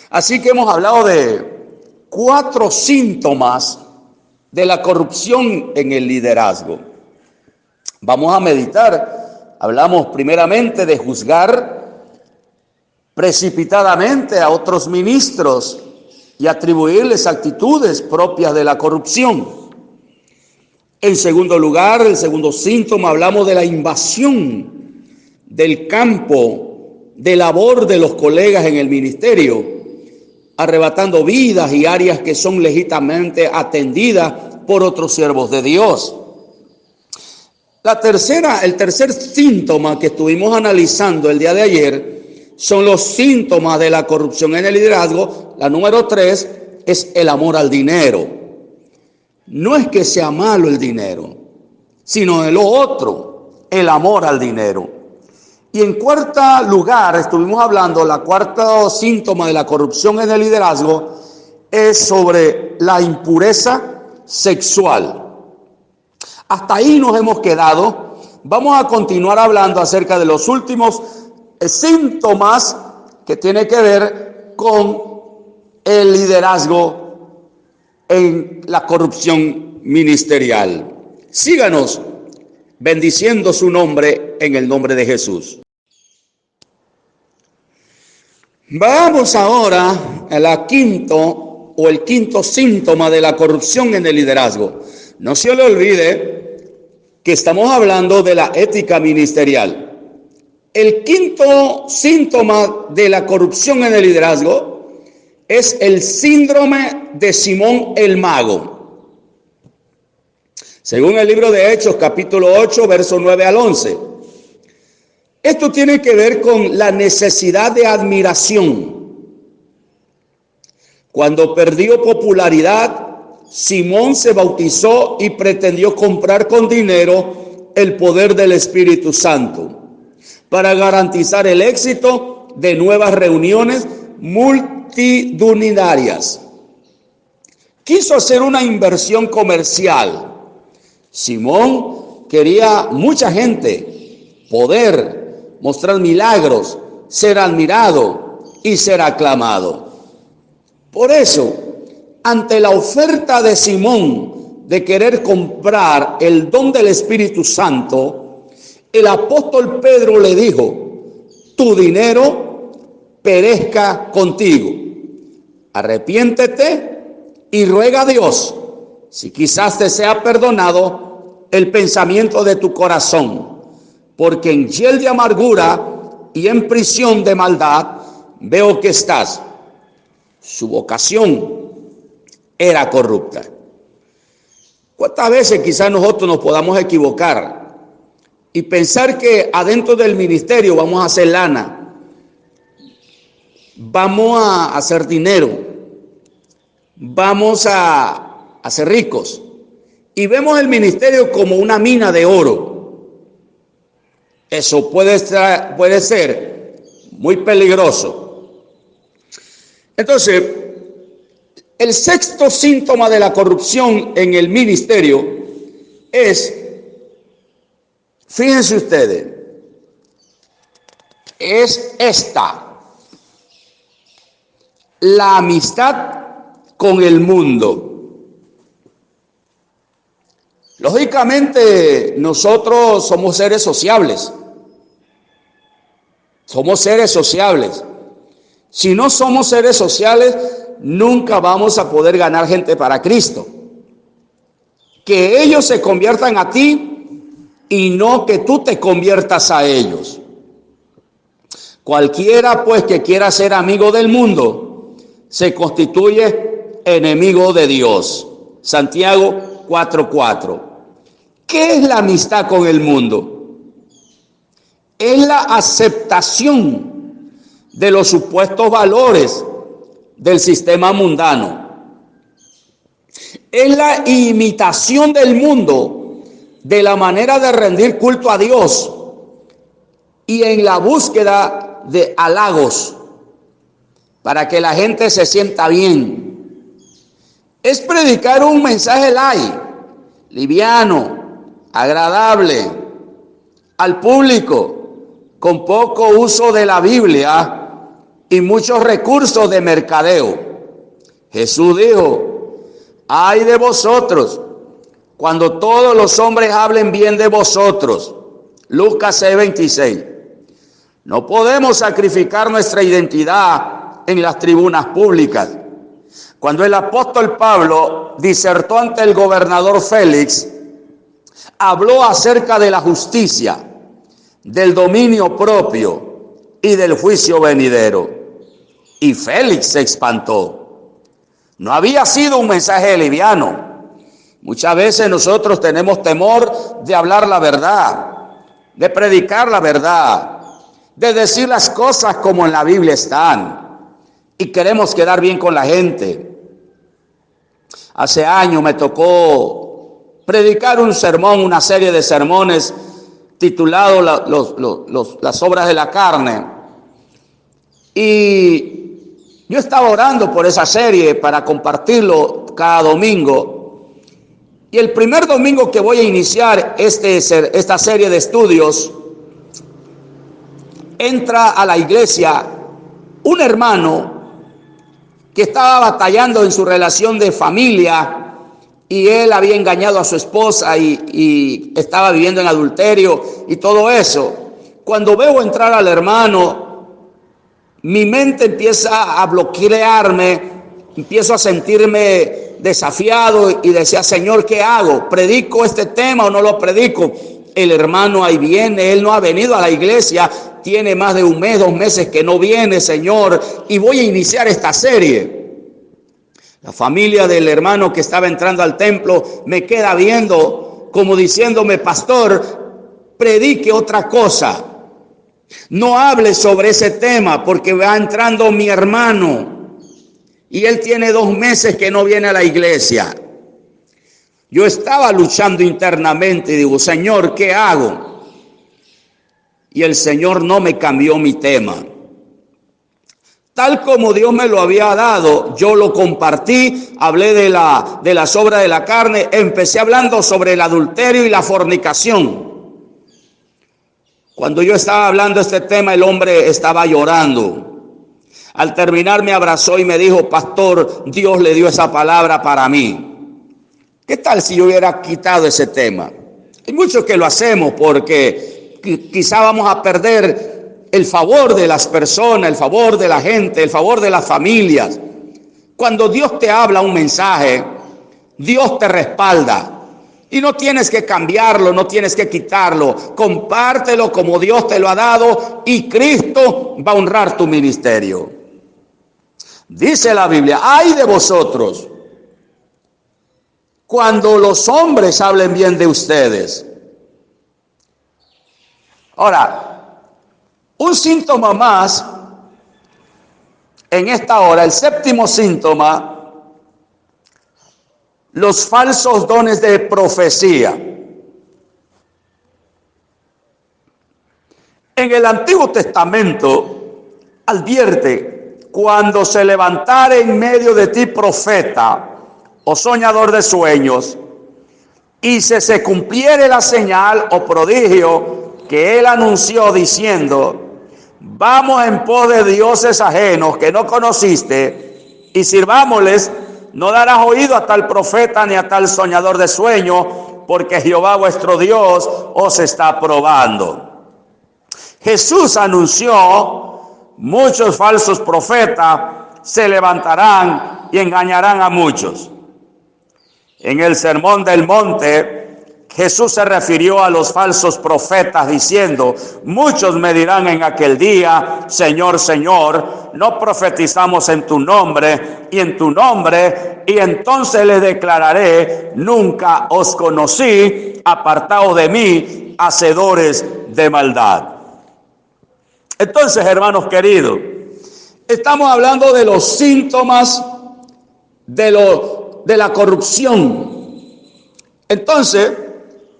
Así que hemos hablado de 4 síntomas de la corrupción en el liderazgo. Vamos a meditar. Hablamos primeramente de juzgar precipitadamente a otros ministros y atribuirles actitudes propias de la corrupción. En segundo lugar, el segundo síntoma, hablamos de la invasión del campo de labor de los colegas en el ministerio, arrebatando vidas y áreas que son legítimamente atendidas por otros siervos de Dios. El tercer síntoma que estuvimos analizando el día de ayer son los síntomas de la corrupción en el liderazgo. La número 3 es el amor al dinero. No es que sea malo el dinero, sino de lo otro, el amor al dinero. Y en cuarto lugar, estuvimos hablando, la cuarta síntoma de la corrupción en el liderazgo es sobre la impureza sexual. Hasta ahí nos hemos quedado. Vamos a continuar hablando acerca de los últimos síntomas que tienen que ver con el liderazgo en la corrupción ministerial. Síganos bendiciendo su nombre en el nombre de Jesús. Vamos ahora a el quinto síntoma de la corrupción en el liderazgo. No se le olvide que estamos hablando de la ética ministerial. El quinto síntoma de la corrupción en el liderazgo es el síndrome de Simón el Mago. Según el libro de Hechos, capítulo 8, verso 9 al 11. Esto tiene que ver con la necesidad de admiración. Cuando perdió popularidad, Simón se bautizó y pretendió comprar con dinero el poder del Espíritu Santo para garantizar el éxito de nuevas reuniones multitudinarias. Quiso hacer una inversión comercial. Simón quería mucha gente, poder, mostrar milagros, ser admirado y ser aclamado. Por eso, ante la oferta de Simón de querer comprar el don del Espíritu Santo, el apóstol Pedro le dijo: tu dinero perezca contigo. Arrepiéntete y ruega a Dios si quizás te sea perdonado el pensamiento de tu corazón, porque en hiel de amargura y en prisión de maldad veo que estás. Su vocación era corrupta. ¿Cuántas veces quizás nosotros nos podamos equivocar y pensar que adentro del ministerio vamos a hacer lana, vamos a hacer dinero, vamos a ser ricos, y vemos el ministerio como una mina de oro? Eso puede ser muy peligroso. Entonces, el sexto síntoma de la corrupción en el ministerio es, fíjense ustedes, es esta: la amistad con el mundo. Lógicamente, nosotros somos seres sociables. Somos seres sociables. Si no somos seres sociales, nunca vamos a poder ganar gente para Cristo. Que ellos se conviertan a ti y no que tú te conviertas a ellos. Cualquiera pues que quiera ser amigo del mundo se constituye enemigo de Dios. Santiago 4:4. ¿Qué es la amistad con el mundo? Es la aceptación de los supuestos valores del sistema mundano. Es la imitación del mundo de la manera de rendir culto a Dios y en la búsqueda de halagos para que la gente se sienta bien. Es predicar un mensaje light, liviano, agradable al público, con poco uso de la Biblia y muchos recursos de mercadeo. Jesús dijo: ay de vosotros cuando todos los hombres hablen bien de vosotros. Lucas 6:26. No podemos sacrificar nuestra identidad en las tribunas públicas. Cuando el apóstol Pablo disertó ante el gobernador Félix, habló acerca de la justicia, del dominio propio y del juicio venidero. Y Félix se espantó. No había sido un mensaje liviano. Muchas veces nosotros tenemos temor de hablar la verdad, de predicar la verdad, de decir las cosas como en la Biblia están, y queremos quedar bien con la gente. Hace años me tocó predicar un sermón, una serie de sermones titulado Las obras de la carne, y yo estaba orando por esa serie para compartirlo cada domingo. Y el primer domingo que voy a iniciar esta serie de estudios, entra a la iglesia un hermano que estaba batallando en su relación de familia, y él había engañado a su esposa y estaba viviendo en adulterio y todo eso. Cuando veo entrar al hermano, mi mente empieza a bloquearme, empiezo a sentirme desafiado y decía: Señor, ¿qué hago? ¿Predico este tema o no lo predico? El hermano ahí viene, él no ha venido a la iglesia, tiene más de un mes, 2 meses que no viene, Señor, y voy a iniciar esta serie. La familia del hermano que estaba entrando al templo me queda viendo como diciéndome: pastor, predique otra cosa. No hable sobre ese tema porque va entrando mi hermano y él tiene 2 meses que no viene a la iglesia. Yo estaba luchando internamente y digo: Señor, ¿qué hago? Y el Señor no me cambió mi tema. Tal como Dios me lo había dado, yo lo compartí, hablé de las obras de la carne, empecé hablando sobre el adulterio y la fornicación. Cuando yo estaba hablando de este tema, el hombre estaba llorando. Al terminar me abrazó y me dijo: pastor, Dios le dio esa palabra para mí. ¿Qué tal si yo hubiera quitado ese tema? Hay muchos que lo hacemos porque quizá vamos a perder el favor de las personas, el favor de la gente, el favor de las familias. Cuando Dios te habla un mensaje, Dios te respalda. Y no tienes que cambiarlo, no tienes que quitarlo. Compártelo como Dios te lo ha dado y Cristo va a honrar tu ministerio. Dice la Biblia: ay de vosotros cuando los hombres hablen bien de ustedes. Ahora, un síntoma más en esta hora, el 7º síntoma: los falsos dones de profecía. En el Antiguo Testamento advierte: cuando se levantare en medio de ti profeta o soñador de sueños, y se cumpliere la señal o prodigio que él anunció diciendo: vamos en pos de dioses ajenos que no conociste, y sirvámosles. No darás oído a tal profeta ni a tal soñador de sueño, porque Jehová vuestro Dios os está probando. Jesús anunció: muchos falsos profetas se levantarán y engañarán a muchos. En el Sermón del Monte, Jesús se refirió a los falsos profetas diciendo: muchos me dirán en aquel día, Señor, Señor, no profetizamos en tu nombre, y en tu nombre, y entonces les declararé: nunca os conocí, apartados de mí, hacedores de maldad. Entonces, hermanos queridos, estamos hablando de los síntomas de la corrupción. Entonces,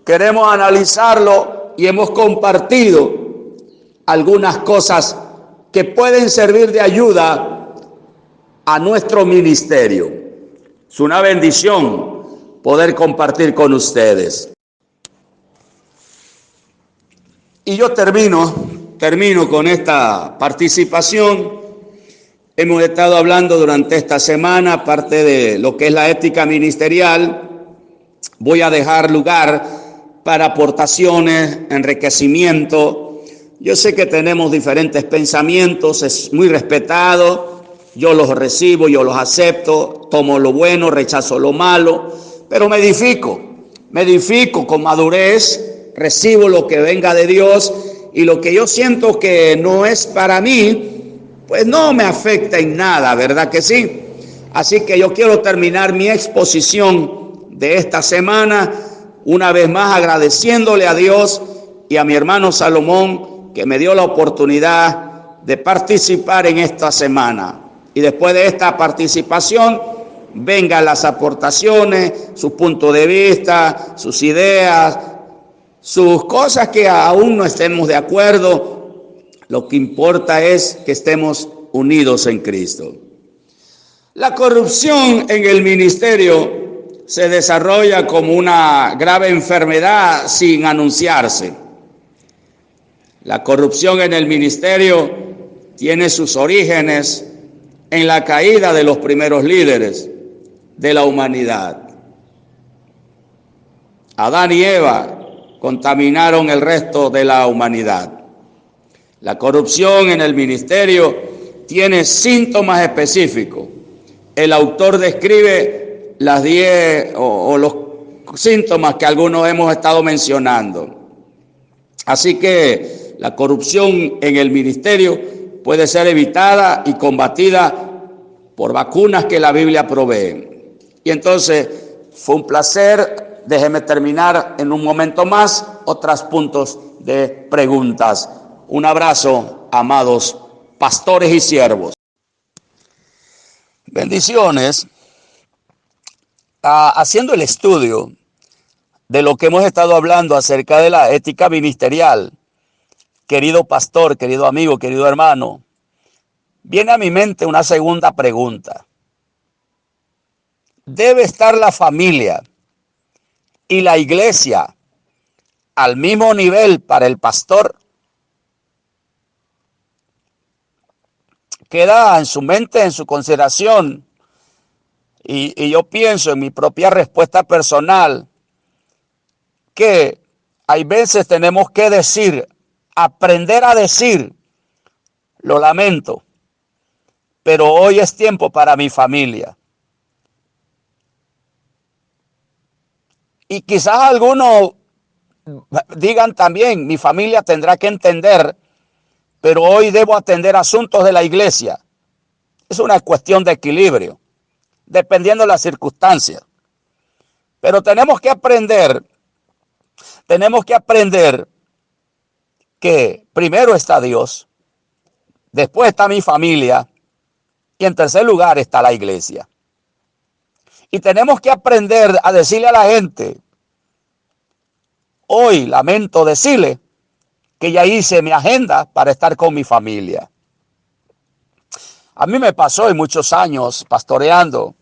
queremos analizarlo y hemos compartido algunas cosas que pueden servir de ayuda a nuestro ministerio. Es una bendición poder compartir con ustedes. Y yo termino con esta participación. Hemos estado hablando durante esta semana, aparte de lo que es la ética ministerial. Voy a dejar lugar para aportaciones, enriquecimiento. Yo sé que tenemos diferentes pensamientos, es muy respetado. Yo los recibo, yo los acepto, tomo lo bueno, rechazo lo malo, pero me edifico con madurez, recibo lo que venga de Dios, y lo que yo siento que no es para mí, pues no me afecta en nada, ¿verdad que sí? Así que yo quiero terminar mi exposición de esta semana una vez más agradeciéndole a Dios y a mi hermano Salomón, que me dio la oportunidad de participar en esta semana. Y después de esta participación, vengan las aportaciones, sus puntos de vista, sus ideas, sus cosas que aún no estemos de acuerdo. Lo que importa es que estemos unidos en Cristo. La corrupción en el ministerio se desarrolla como una grave enfermedad sin anunciarse. La corrupción en el ministerio tiene sus orígenes en la caída de los primeros líderes de la humanidad. Adán y Eva contaminaron el resto de la humanidad. La corrupción en el ministerio tiene síntomas específicos. El autor describe las 10 o los síntomas que algunos hemos estado mencionando. Así que la corrupción en el ministerio puede ser evitada y combatida por vacunas que la Biblia provee. Y entonces fue un placer. Déjeme terminar en un momento más otros puntos de preguntas. Un abrazo, amados pastores y siervos. Bendiciones. Haciendo el estudio de lo que hemos estado hablando acerca de la ética ministerial, querido pastor, querido amigo, querido hermano, viene a mi mente una segunda pregunta. ¿Debe estar la familia y la iglesia al mismo nivel para el pastor? Queda en su mente, en su consideración, y yo pienso en mi propia respuesta personal, que hay veces tenemos que decir, aprender a decir, lo lamento, pero hoy es tiempo para mi familia. Y quizás algunos digan también, mi familia tendrá que entender, pero hoy debo atender asuntos de la iglesia. Es una cuestión de equilibrio, dependiendo de las circunstancias. Pero tenemos que aprender que primero está Dios, después está mi familia y en tercer lugar está la iglesia. Y tenemos que aprender a decirle a la gente, hoy lamento decirle que ya hice mi agenda para estar con mi familia. A mí me pasó en muchos años pastoreando,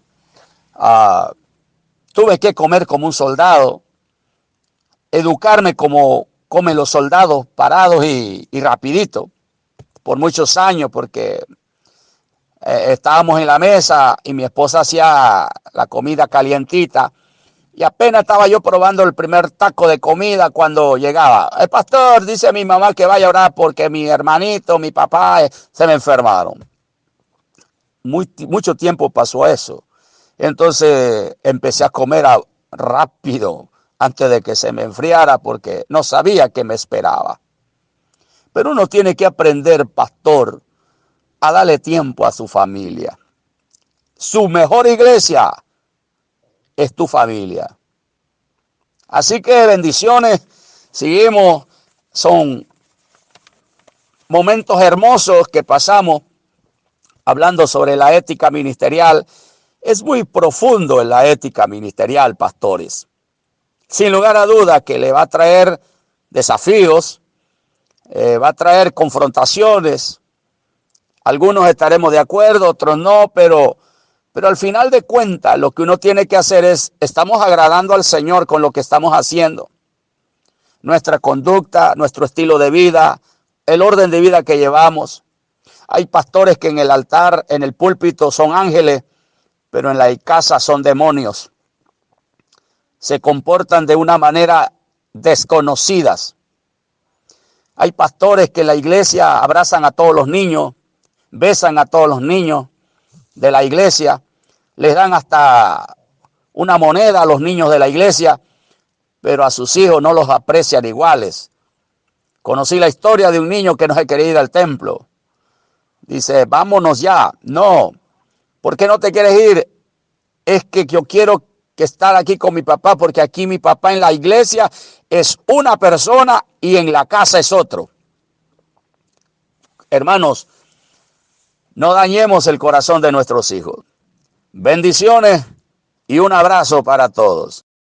tuve que comer como un soldado, educarme como comen los soldados, parados y rapidito, por muchos años, porque estábamos en la mesa y mi esposa hacía la comida calientita. Y apenas estaba yo probando el primer taco de comida cuando llegaba. El pastor dice mi mamá que vaya a orar porque mi hermanito, mi papá se me enfermaron. Mucho tiempo pasó eso. Entonces empecé a comer rápido antes de que se me enfriara porque no sabía qué me esperaba. Pero uno tiene que aprender, pastor, a darle tiempo a su familia. Su mejor iglesia es tu familia. Así que bendiciones, seguimos, son momentos hermosos que pasamos hablando sobre la ética ministerial. Es muy profundo en la ética ministerial, pastores. Sin lugar a duda que le va a traer desafíos, va a traer confrontaciones. Algunos estaremos de acuerdo, otros no, pero al final de cuentas lo que uno tiene que hacer es, estamos agradando al Señor con lo que estamos haciendo. Nuestra conducta, nuestro estilo de vida, el orden de vida que llevamos. Hay pastores que en el altar, en el púlpito son ángeles, pero en la casa son demonios. Se comportan de una manera desconocidas. Hay pastores que en la iglesia abrazan a todos los niños, besan a todos los niños de la iglesia, les dan hasta una moneda a los niños de la iglesia, pero a sus hijos no los aprecian iguales. Conocí la historia de un niño que no se quería ir al templo. Dice, vámonos ya. No, ¿por qué no te quieres ir? Es que yo quiero que estar aquí con mi papá, porque aquí mi papá en la iglesia es una persona y en la casa es otro. Hermanos, no dañemos el corazón de nuestros hijos. Bendiciones y un abrazo para todos.